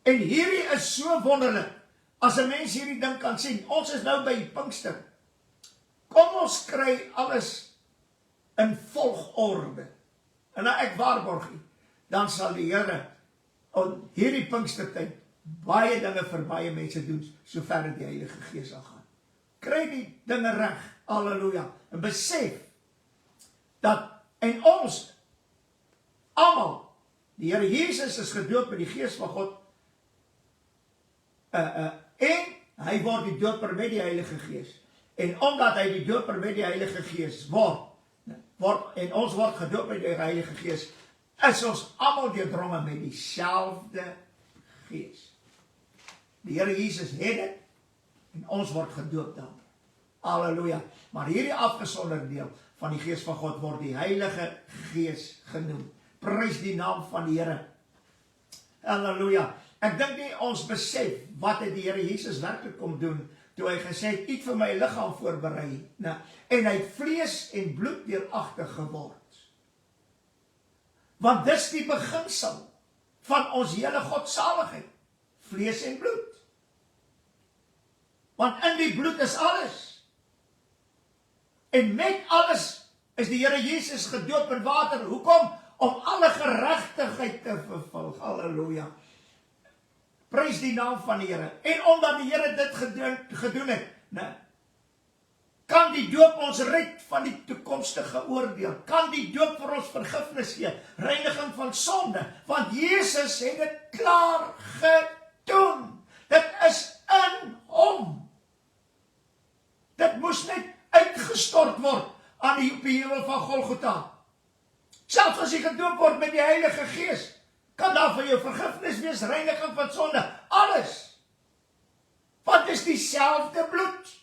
[SPEAKER 1] En hierdie is so wonderlik, as 'n mens hierdie ding kan sien. Ons is nou by Pinkster. Kom ons kry alles in volgorde. En nou ek waarborg u, dan sal die Here op hierdie Pinkstertyd baie dinge vir baie mense doen, sover dit die Heilige Gees sal gaan. Kry die dinge reg, halleluja, en besef dat, en ons almal, die Here Jesus is gedoop met die Gees van God, en hy word die doper met die Heilige Gees. En omdat hy die doper met die Heilige Gees word, en ons word gedoop met die Heilige Gees, is ons almal deurdronge met dieselfde Gees. Die Here Jesus het dit, en ons word gedoop dan. Halleluja. Maar hierdie afgesonderde deel van die Gees van God word die Heilige Gees genoem. Prys die naam van die Here. Halleluja. Ek dink nie ons besef wat het die Here Jesus werklik kom doen, toe hy gesê het, eet vir my liggaam voorberei, en hy het vlees en bloed deuragtig geword. Want dis die beginsel van ons hele godsaligheid, vlees en bloed. Want in die bloed is alles. En met alles is die Here Jesus gedoop in water. Hoekom? Om alle geregtigheid te vervul. Halleluja. Prys die naam van die Here. En omdat die Here dit gedoen het, Kan die doop ons red van die toekomstige oordeel? Kan die doop vir ons vergifnis gee? Reiniging van sonde? Want Jesus het dit klaar gedoen. Dit is in hom. Dit moes net uitgestort word aan die heuwel van Golgotha. Selfs as jy gedoop word met die Heilige Gees, kan daar vir jou vergifnis wees, reiniging van sonde, alles. Want dit is dieselfde bloed.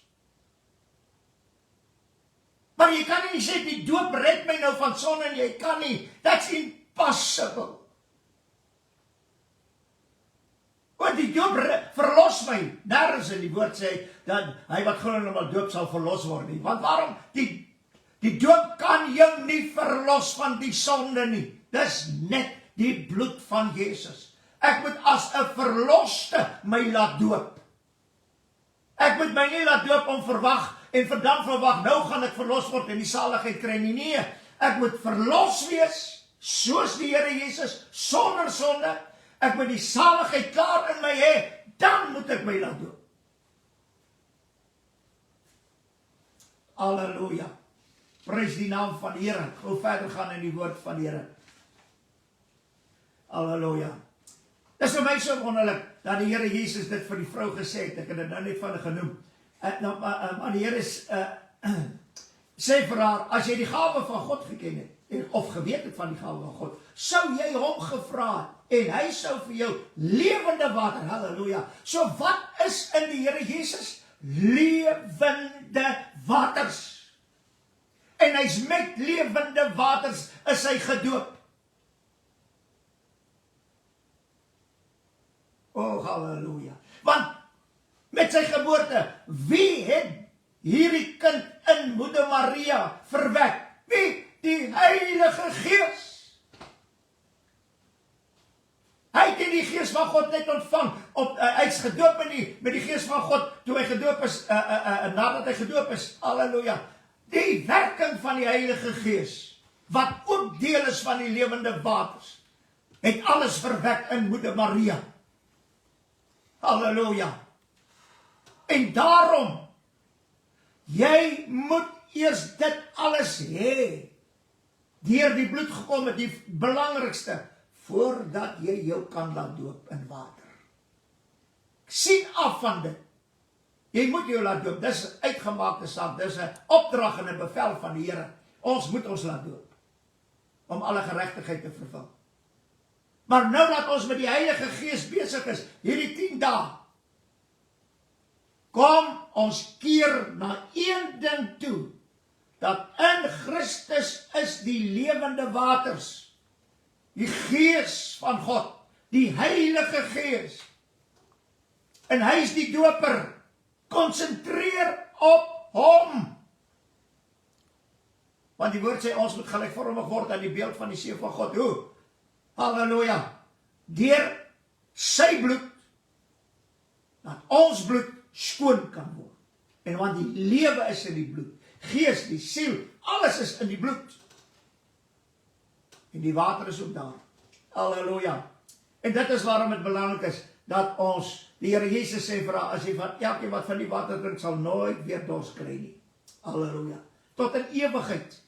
[SPEAKER 1] Maar jy kan nie sê, die doop red my nou van sonde, en jy kan nie. That's impossible. Want die doop verlos my. Nergens in die woord sê, dat hy wat glo en hom doop sal verlos word nie. Want waarom? Die doop kan jou nie verlos van die sonde nie. Dis net die bloed van Jesus. Ek moet as 'n verloste my laat doop. Ek moet my nie laat doop om verwag en dan verwag, nou gaan ek verlos word en die saligheid kry nie. Nee, ek moet verlos wees, soos die Here Jesus, sonder sonde. Ek moet die saligheid klaar in my hê, dan moet ek my laat doop. Halleluja. Prys die naam van die Here. Ek wil verder gaan in die woord van die Here. Halleluja. Dis vir my so wonderlik dat die Here Jesus dit vir die vrou gesê het. Ek het dit nou net van genoem. Maar die Here sê vir haar, as jy die gawe van God geken het, of geweet het van die gawe van God, sou jy hom gevra het, en hy sou vir jou lewende water, halleluja. So wat is in die Here Jesus? Lewende waters. En hy's met lewende waters is hy gedoop. Oh, halleluja. Want met sy geboorte, wie het hierdie kind in moeder Maria verwek? Wie? Die Heilige Gees. Hy het die Gees van God net ontvang. Hy is gedoop met die Gees van God, toe hy gedoop is, nadat hy gedoop is. Halleluja. Die werking van die Heilige Gees, wat ook deel is van die lewende waters, het alles verwek in moeder Maria. Halleluja. En daarom, jy moet eers dit alles hê, deur die bloed gekom het, die belangrikste, voordat jy jou kan laat doop in water. Sien af van dit. Jy moet jou laat doop, dis 'n uitgemaakte saak, dis 'n opdrag en 'n bevel van die Here. Ons moet ons laat doop, om alle geregtigheid te vervul. Maar nou dat ons met die Heilige Gees besig is, hierdie 10 dae, kom ons keer na een ding toe, dat in Christus is die lewende waters, die Gees van God, die Heilige Gees, en hy is die doper. Konsentreer op hom. Want die woord sê, ons moet gelykvormig word aan die beeld van die seun van God. Hoe? Halleluja. Deur sy bloed, dat ons bloed skoon kan word. En want die lewe is in die bloed. Gees, die siel, alles is in die bloed. En die water is ook daar. Halleluja. En dit is waarom het belangrik is, dat ons, die Here Jesus sê vir haar, as jy van elkeen wat van die water drink, sal nooit weer dors kry nie. Halleluja. Tot in ewigheid.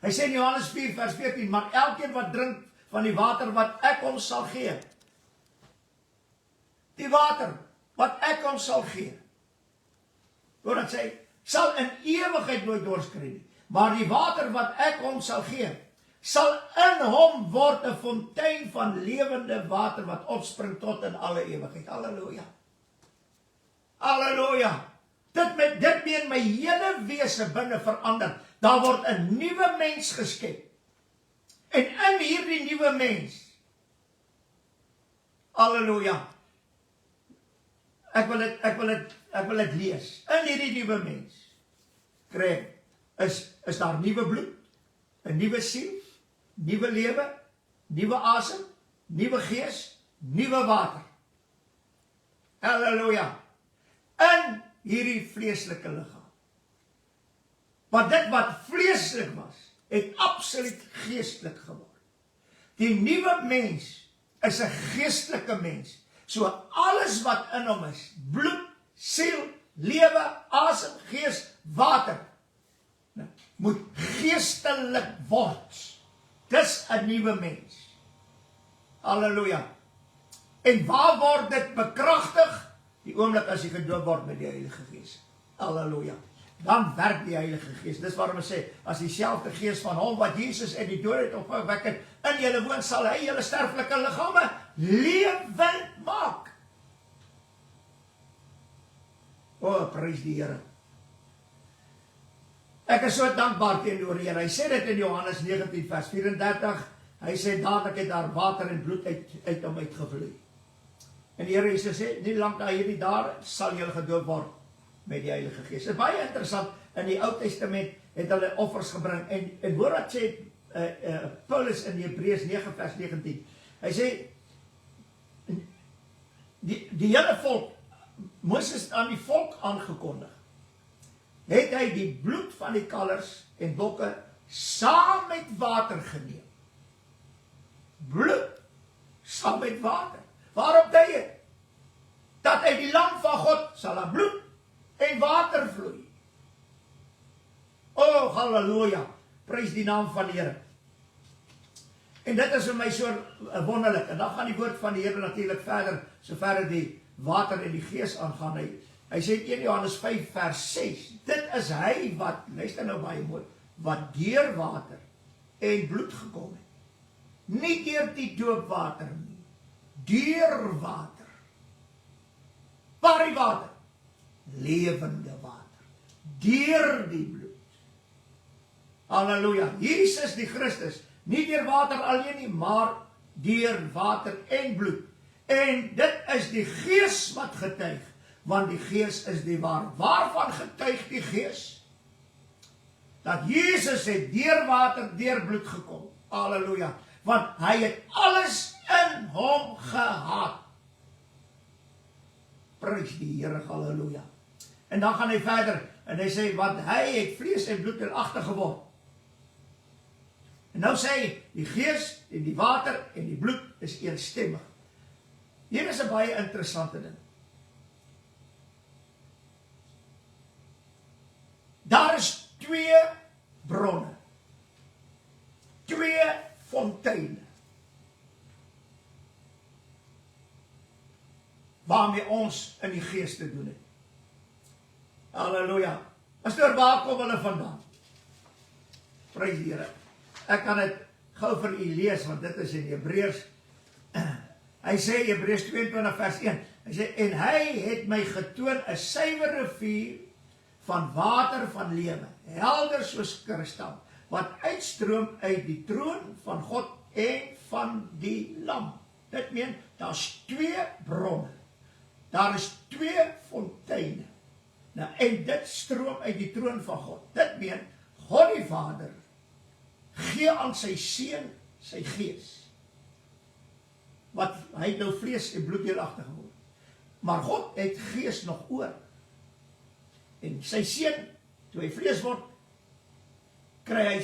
[SPEAKER 1] Hy sê in Johannes 4 vers 14, maar elkeen wat drink van die water wat ek hom sal gee, die water wat ek hom sal gee, hoor dat sê, sal in ewigheid nooit dors kry nie, maar die water wat ek hom sal gee, sal in hom word 'n fontein van lewende water wat opspring tot in alle ewigheid. Halleluja. Halleluja. Dit meen my hele wese binne verander. Daar word 'n nuwe mens geskep. En in hierdie nuwe mens, halleluja, ek wil dit lees. In hierdie nuwe mens, kry, is daar nuwe bloed, 'n nuwe siel, nuwe lewe, nuwe asem, nuwe gees, nuwe water. Halleluja. In hierdie vleeslike liggaam. Want dit wat vleeslik was, het absoluut geestelik geword. Die nuwe mens is 'n geestelike mens. So alles wat in hom is, bloed, siel, lewe, asem, gees, water, moet geestelik word. Dis 'n nuwe mens. Halleluja. En waar word dit bekragtig? Die oomblik as jy gedoop word met die Heilige Gees. Halleluja. Dan werk die Heilige Gees. Dis waarom ons sê, as dieselfde Gees van hom wat Jesus uit die dood het opgewek het, in julle woon, sal hy julle sterflike liggame lewend maak. O, prys die Here. Ek is so dankbaar teenoor die Here. Hy sê dit in Johannes 19 vers 34. Hy sê dadelik het daar water en bloed uit hom uitgevloei. En die Here Jesus sê, nie lang na hierdie daar sal julle gedoop word met die Heilige Gees. Dit is baie interessant, in die Ou Testament het hulle offers gebring, en hoor wat sê Paulus in Hebreërs 9 vers 19, hy sê, die hele volk, Moses aan die volk aangekondig, het hy die bloed van die kalvers en bokke saam met water geneem. Bloed saam met water. Waarop dui het? Dat uit die lam van God sal daar bloed en water vloei. O, halleluja, prys die naam van die Here. En dit is vir my so wonderlik. En dan gaan die woord van die Here natuurlik verder, sover die water en die gees aangaan. Hy sê in 1 Johannes 5 vers 6, dit is hy wat, luister nou baie mooi, wat deur water en bloed gekom het. Nie deur die doopwater nie, deur water. Waar die water? Lewende water. Deur die bloed. Halleluja. Jesus die Christus, nie deur water alleen nie, maar deur water en bloed. En dit is die Gees wat getuig, want die Gees is die waarheid. Waarvan getuig die Gees? Dat Jesus het deur water, deur bloed gekom. Halleluja. Want hy het alles in hom gehad. Prys die Here, halleluja. En dan gaan hy verder, en hy sê, want hy het vlees en bloed deelagtig geword. En nou sê hy, die gees en die water en die bloed is eensstemmig. Hier is 'n baie interessante ding. Daar is 2 bronne. 2 fonteine. Waarmee ons in die gees te doen het. Halleluja. Pastoor, waar kom hulle vandaan? Prys die Here. Ek kan dit gou vir u lees, want dit is in Hebreërs. Hy sê, Hebreërs 22 vers 1, hy sê, en hy het my getoon 'n suiwer rivier van water van lewe, helder soos kristal, wat uitstroom uit die troon van God en van die lam. Dit meen, daar is 2 bronne. Daar is 2 fonteine. Nou, en dit stroom uit die troon van God. Dit meen, God die Vader gee aan sy seun sy gees. Wat hy nou vlees en bloed deelagtig geword. Maar God het gees nog oor. En sy seun, toe hy vlees word, kry hy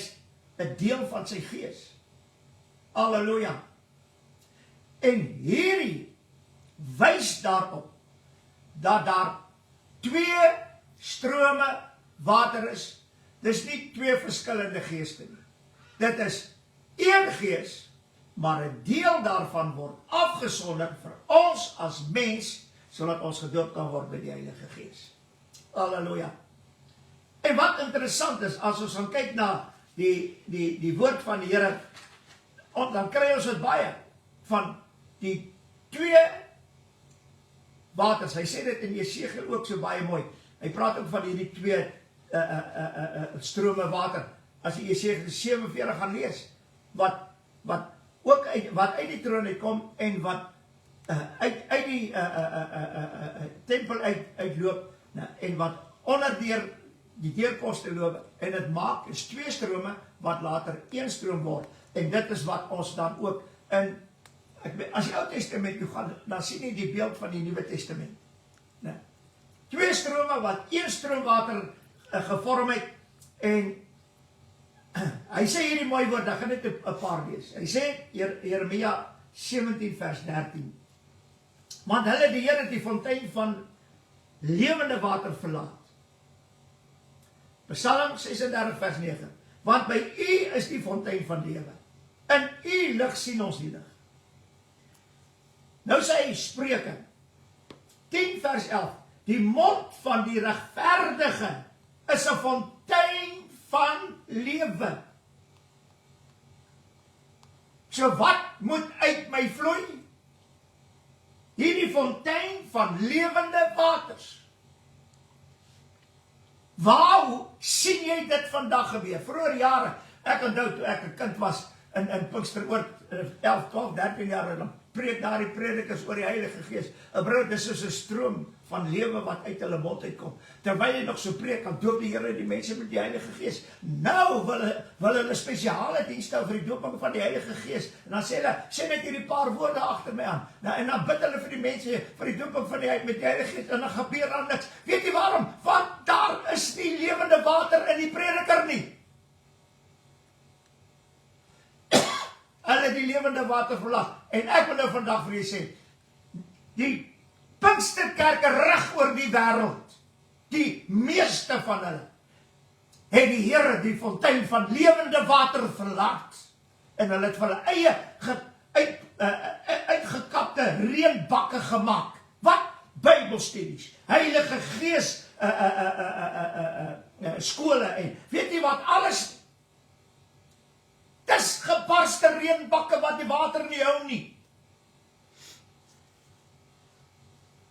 [SPEAKER 1] 'n deel van sy gees. Halleluja. En hierdie wys daarop dat daar 2 strome water is. Dis nie 2 verskillende geeste nie. Dit is 1 gees, maar 'n deel daarvan word afgesonder vir ons as mens, sodat ons gedoop kan word met die Heilige Gees. Halleluja. En wat interessant is, as ons gaan kyk na die woord van die Here, dan kry ons dit baie van die 2 waters. Hy sê dit in Jesegiel ook so baie mooi. Hy praat ook van hierdie 2 strome water. As jy Jesegiel 47 gaan lees, wat uit die troon uitkom en wat uit die tempel uitloop, en wat onder die deurposte loop, en dit maak is 2 strome wat later 1 stroom word. En dit is wat ons dan ook in, as jy Ou Testament toe gaan, dan sien jy die beeld van die Nuwe Testament. 2 strome wat 1 stroom water gevorm het, en hy sê hierdie mooi woord, dan gaan dit 'n paar lees. Hy sê, Jeremia 17 vers 13, want hulle die Here die fontein van lewende water verlaat. Psalm 36 vers 9. Want by U is die fontein van lewe. In U lig sien ons die lig. Nou sê hy Spreuke 10 vers 11. Die mond van die regverdige is 'n fontein van lewe. So wat moet uit my vloei? Hierdie fontein van lewende waters. Waar sien jy dit vandag gebeur? Vroeger jare, ek onthou toe ek 'n kind was in Pinksteroord, 11, 12, 13 jaar, en dan preek daar die predikers oor die Heilige Gees. 'n Broer, dis soos 'n stroom van lewe wat uit hulle mond uitkom. Terwyl jy nog so preek, dan doop die Here die mense met die Heilige Gees. Nou wil hulle spesiale dienste vir die dooping van die Heilige Gees. En dan sê hulle, sê net hierdie paar woorde agter my aan. Nou, en dan bid hulle vir die mense vir die dooping van met die Heilige Gees, en dan gebeur dan niks. Weet jy waarom? Want daar is nie lewende water in die prediker nie. Hulle die lewende water verlaat. En ek wil nou vandag vir julle sê, die Pinksterkerke reg oor die wêreld, die meeste van hulle, het die Here die fontein van lewende water verlaat. En hulle het vir hulle eie uitgekapte reënbakke gemaak. Wat? Bybelstudies, Heilige Gees skole en weet jy wat alles? Dis gebarste reënbakke wat die water nie hou nie.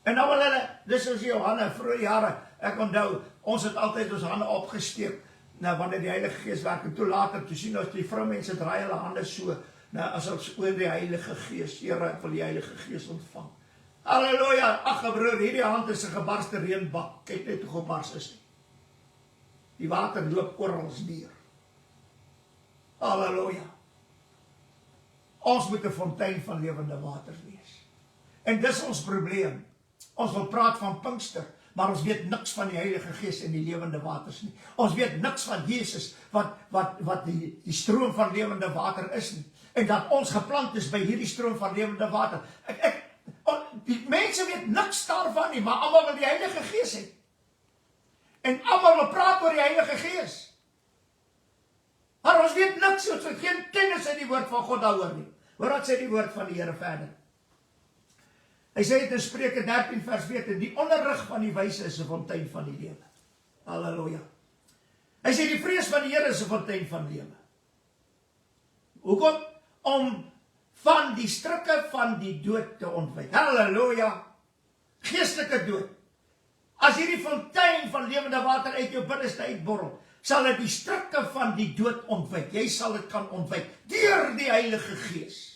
[SPEAKER 1] En nou wil hulle, dis soos Johanna, vroeger jare, ek onthou, ons het altyd ons hande opgesteek, nou wanneer die Heilige Gees werk, en toe later, toe sien ons die vroumense draai hulle hande so, nou as ons oor die Heilige Gees, Here, ek wil die Heilige Gees ontvang. Halleluja, ag broer, hierdie hand is 'n gebarste reënbak, kyk net hoe gebars is nie. Die water loop oral deur. Halleluja. Ons moet 'n fontein van lewende water wees. En dis ons probleem. Ons wil praat van Pinkster, maar ons weet niks van die Heilige Gees en die lewende waters nie. Ons weet niks van Jesus, wat die stroom van lewende water is nie. En dat ons geplant is by hierdie stroom van lewende water. Die mense weet niks daarvan nie, maar almal wil die Heilige Gees hê. En almal wil praat oor die Heilige Gees. Maar ons weet niks, ons het geen kennis in die woord van God daaroor nie. Hoor wat sê die woord van die Here verder. Hy sê dit in Spreuke 13 vers 14, die onderrig van die wyse is 'n fontein van die lewe. Halleluja. Hy sê die vrees van die Here is 'n fontein van lewe. Hoekom? Om van die strikke van die dood te ontwyk. Halleluja. Geestelike dood. As hierdie fontein van lewende water uit jou binneste uitborrel, sal dit die strikke van die dood ontwyk. Jy sal dit kan ontwyk deur die Heilige Gees.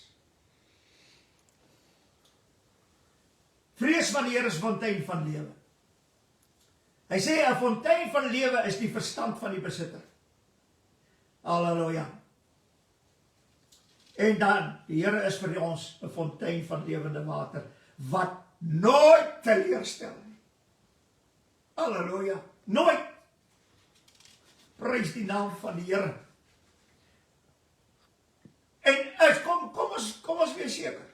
[SPEAKER 1] Vrees van die Here is 'n fontein van lewe. Hy sê 'n fontein van lewe is die verstand van die besitter. Halleluja. En dan, die Here is vir ons 'n fontein van lewende water, wat nooit teleurstel nie. Halleluja. Nooit. Prys die naam van die Here. En kom ons wees seker.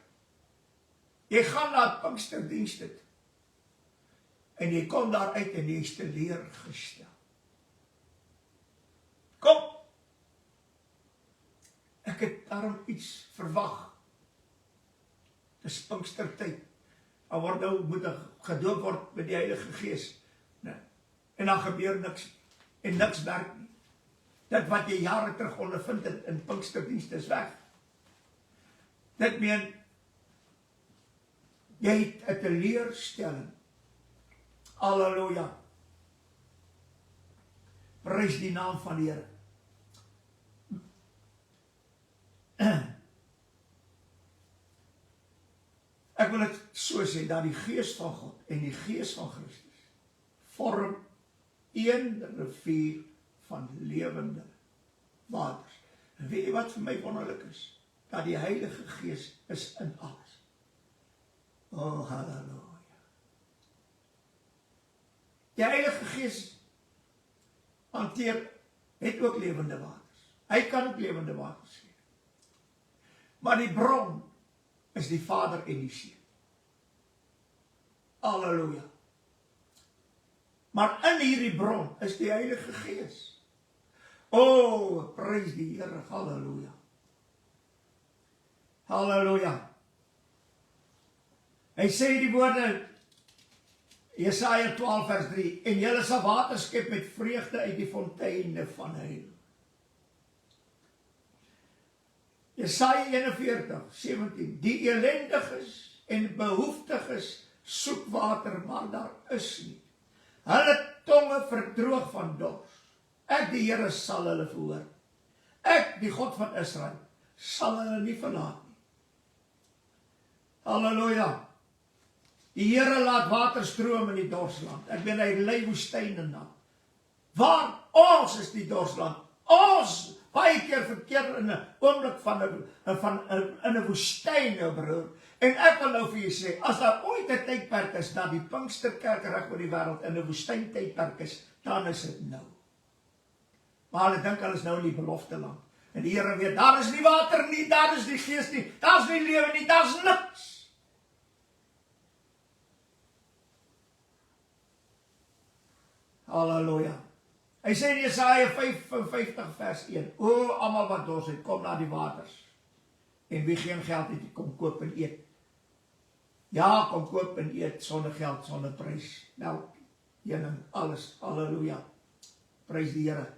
[SPEAKER 1] Jy gaan na Pinksterdiens toe. En jy kom daar uit en jy is teleurgestel. Kom. Ek het daarom iets verwag. Dis Pinkstertyd. Al word nou moet gedoop word met die Heilige Gees. Nee. En dan gebeur niks. En niks werk nie. Dit wat jy jare terug ondervind het in Pinksterdienste is weg. Dit meen, jy het 'n teleurstelling. Halleluja. Prys die naam van die Here. Ek wil dit so sê, dat die Gees van God en die Gees van Christus vorm een rivier van lewende waters. En weet jy wat vir my wonderlik is? Dat die Heilige Gees is in alles. Oh, halleluja. Die Heilige Gees het ook lewende waters. Hy kan ook lewende waters gee. Maar die bron is die Vader en die Seun. Halleluja. Maar in hierdie bron is die Heilige Gees. O, prys die Here, halleluja. Halleluja. Hy sê die woorde, Jesaja 12 vers 3, en julle sal water skep met vreugde uit die fonteine van heil. Jesaja 41:17, die elendiges en behoeftiges soek water, maar daar is nie. Hulle tonge verdroog van dors. Ek, die Here, sal hulle verhoor. Ek, die God van Israel, sal hulle nie verlaat nie. Halleluja. Die Here laat water stroom in die dorsland. Ek meen, hy lei woestyne na. Waar? Ons is die dorsland. Ons baie keer verkeer in 'n oomblik van 'n woestyn, broer. En ek wil nou vir julle sê, as daar ooit 'n tydperk is dat die Pinksterkerk reg oor die wêreld in 'n woestyntydperk is, dan is dit nou. Maar hulle dink hulle is nou in die belofte land. En die Here weet, daar is nie water nie, daar is nie gees nie, daar is nie lewe nie, daar is niks. Halleluja. Hy sê in Jesaja 55 vers 1, o, almal wat dors het, kom na die waters. En wie geen geld het, kom koop en eet. Ja, kom koop en eet, sonder geld, sonder prys. Melk, heuning, alles, halleluja. Prys die Here.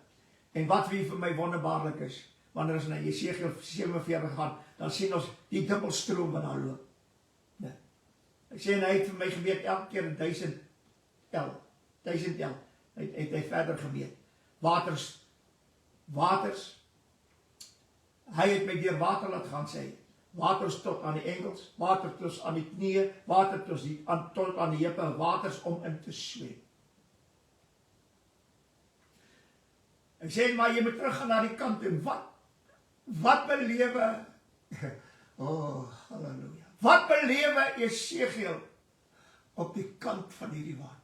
[SPEAKER 1] En wat vir my wonderbaarlik is, wanneer ons na Jesaja 47 gaan, dan sien ons die dubbelstroom wat daar loop. Nee. Hy sê, en hy het vir my gemeet elke keer 1000 el. Het hy verder gemeet. Waters, hy het my deur water laat gaan, sê hy. Waters tot aan die enkels, water tot aan die knieë, water tot aan die heupe, waters om in te swem. Hy sê, maar jy moet teruggaan na die kant en wat belewe, oh, halleluja, wat belewe Jesegiel op die kant van hierdie waters?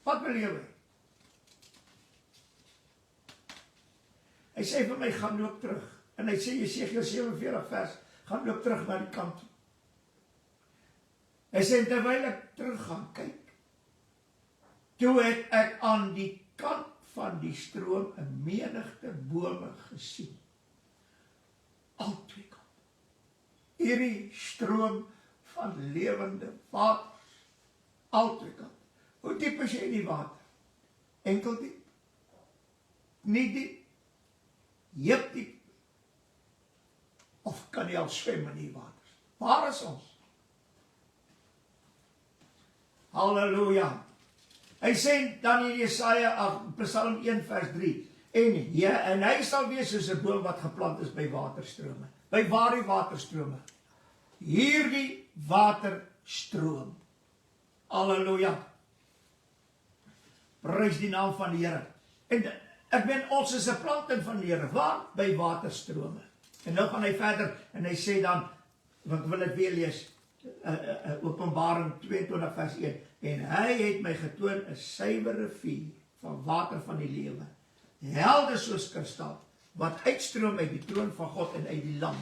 [SPEAKER 1] Wat belewe hy? Hy sê vir my, gaan loop terug. En hy sê, Jesegiel 47 vers, gaan loop terug na die kant. Hy sê, terwyl ek terug gaan kyk, toe het ek aan die kant van die stroom 'n menigte bome gesien. Al twee kant. Hierdie stroom van lewende waters. Al twee kant. Hoe diep is jy in die water? Enkel diep? Nie diep? Heup diep? Of kan jy al swem in die water? Waar is ons? Halleluja. Hy sê dan in Jesaja, Psalm 1 vers 3, en hy sal wees soos 'n boom wat geplant is by waterstrome. By waar die waterstrome? Hierdie waterstroom. Halleluja. Prys die naam van die Here. En ek meen, ons is 'n planting van die Here. Waar? By waterstrome. En nou gaan hy verder, en hy sê dan, want ek wil dit weer lees, Openbaring 22 vers 1, en hy het my getoon 'n suiwer rivier van water van die lewe, helder soos kristal, wat uitstroom uit die troon van God en uit die lam.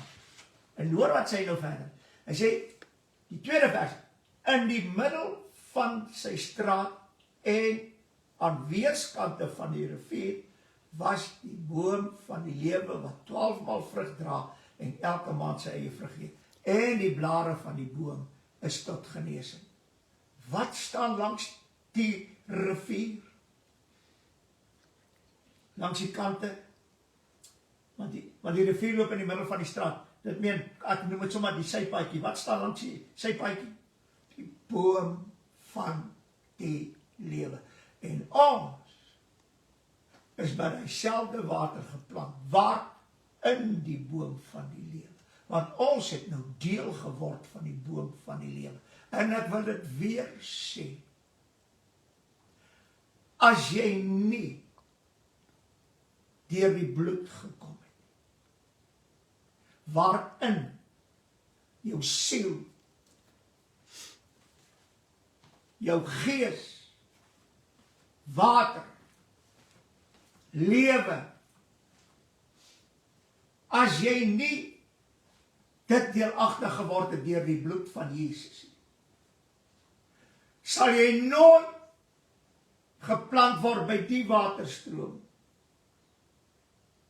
[SPEAKER 1] En hoor wat sê hy nou verder. Hy sê, die tweede vers, in die middel van sy straat en aan weerskante van die rivier was die boom van die lewe wat 12 maal vrug dra en elke maand sy eie vrug gee. En die blare van die boom is tot genesing. Wat staan langs die rivier? Langs die kante? Want die rivier loop in die middel van die straat. Dit meen, ek noem het sommer die sypaadjie. Wat staan langs die sypaadjie? Die boom van die lewe. En ons is by dieselfde water geplant. Waar? In die boom van die lewe. Want ons het nou deel geword van die boom van die lewe. En ek wil dit weer sê. As jy nie deur die bloed gekom het, waarin jou siel, jou gees, water, lewe, as jy nie dit deelagtig geword het deur die bloed van Jesus. sal jy nooit geplant word by die waterstroom.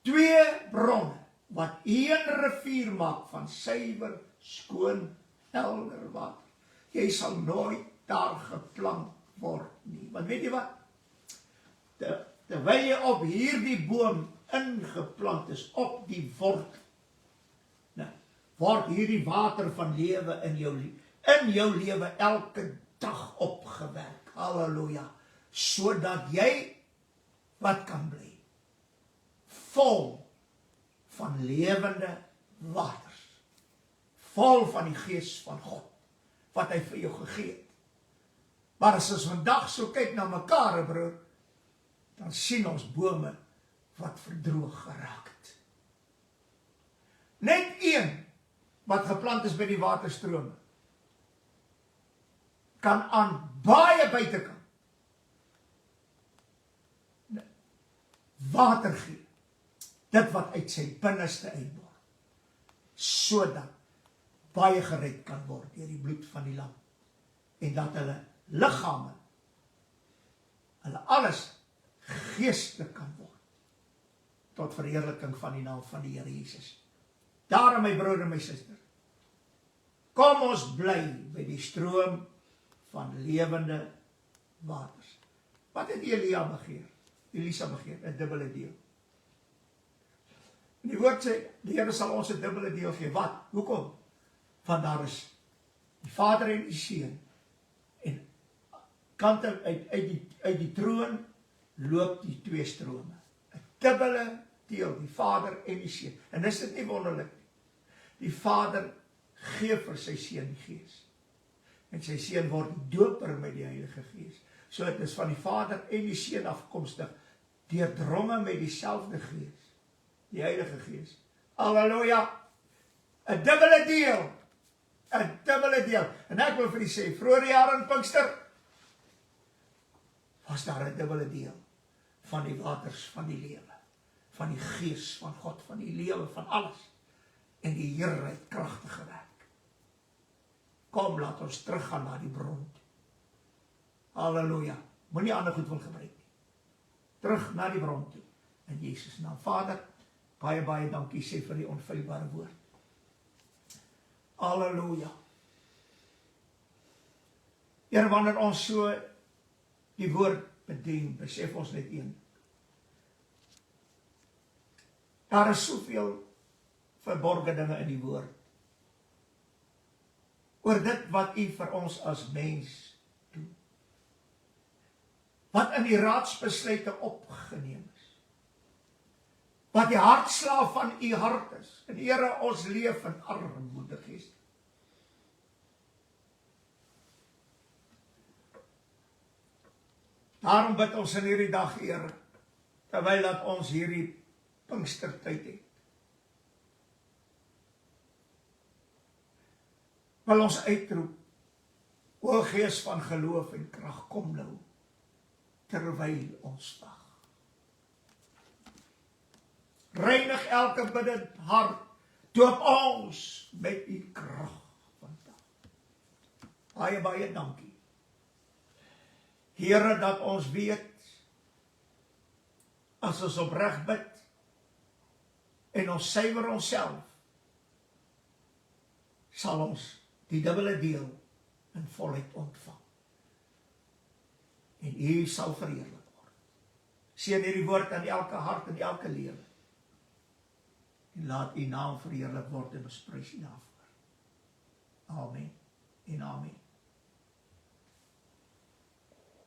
[SPEAKER 1] 2 bronne, wat 1 rivier maak van suiwer, skoon, helder water. Jy sal nooit daar geplant word nie. Want weet jy wat? Terwyl jy op hierdie boom ingeplant is, op die wortel, word hierdie water van lewe in jou lewe elke dag opgewerk. Halleluja. Sodat jy wat kan bly? Vol van lewende waters. Vol van die gees van God, wat hy vir jou gegee het. Maar as ons vandag so kyk na mekaar, broer, dan sien ons bome wat verdroog geraak het. Net een wat geplant is by die waterstrome, kan aan baie buitekant water gee, dit wat uit sy binneste uitbor, sodat baie gered kan word deur die bloed van die lam, en dat hulle liggame, hulle alles geestelik kan word, tot verheerliking van die naam van die Here Jesus. Daarom, my broer en my suster, kom ons bly by die stroom van lewende waters. Wat het Elisa begeer? 'n dubbele deel. En die woord sê, die Here sal ons 'n dubbele deel gee. Wat? Hoekom? Want daar is die Vader en die Seun, en kant uit die troon loop die 2 strome. 'n dubbele deel, die Vader en die Seun. En is dit nie wonderlik nie? Die Vader gee vir sy Seun die Gees. En sy Seun word die doper met die Heilige Gees. So dit is van die Vader en die Seun afkomstig, deurdronge met dieselfde Gees, die Heilige Gees. Halleluja! 'n dubbele deel. 'n dubbele deel. En ek wil vir u sê, vroeër jaar in Pinkster, was daar 'n dubbele deel van die waters van die lewe, van die Gees van God, van die lewe, van alles. En die Here het kragtig gewerk. Kom, laat ons teruggaan na die bron. Halleluja. Moenie ander goed wil gebruik nie. Terug na die bron toe. In Jesus naam. Vader, baie, baie dankie sê vir die onfeilbare woord. Halleluja. Here, wanneer ons so die woord bedien, besef ons net een. Daar is soveel verborgde dinge in die woord. Oor dit wat u vir ons as mens doen. Wat in die raadsbesluite opgeneem is. Wat die hartslaaf van u hart is. En Here, ons leef in armoede gees. Daarom bid ons in hierdie dag, Here, terwyl dat ons hierdie Pinkstertyd het. Wil ons uitroep, o Gees van geloof en krag, kom nou, terwyl ons wag. Reinig elke biddend hart, doop ons met u krag vandag. Baie, baie dankie. Here, dat ons weet, as ons opreg bid, en ons suiwer onsself, sal ons die dubbele deel in volheid ontvang. En u sal verheerlik word. Seën hierdie woord aan elke hart en elke lewe. En laat u naam verheerlik word en besprys u daarvoor. Amen en amen.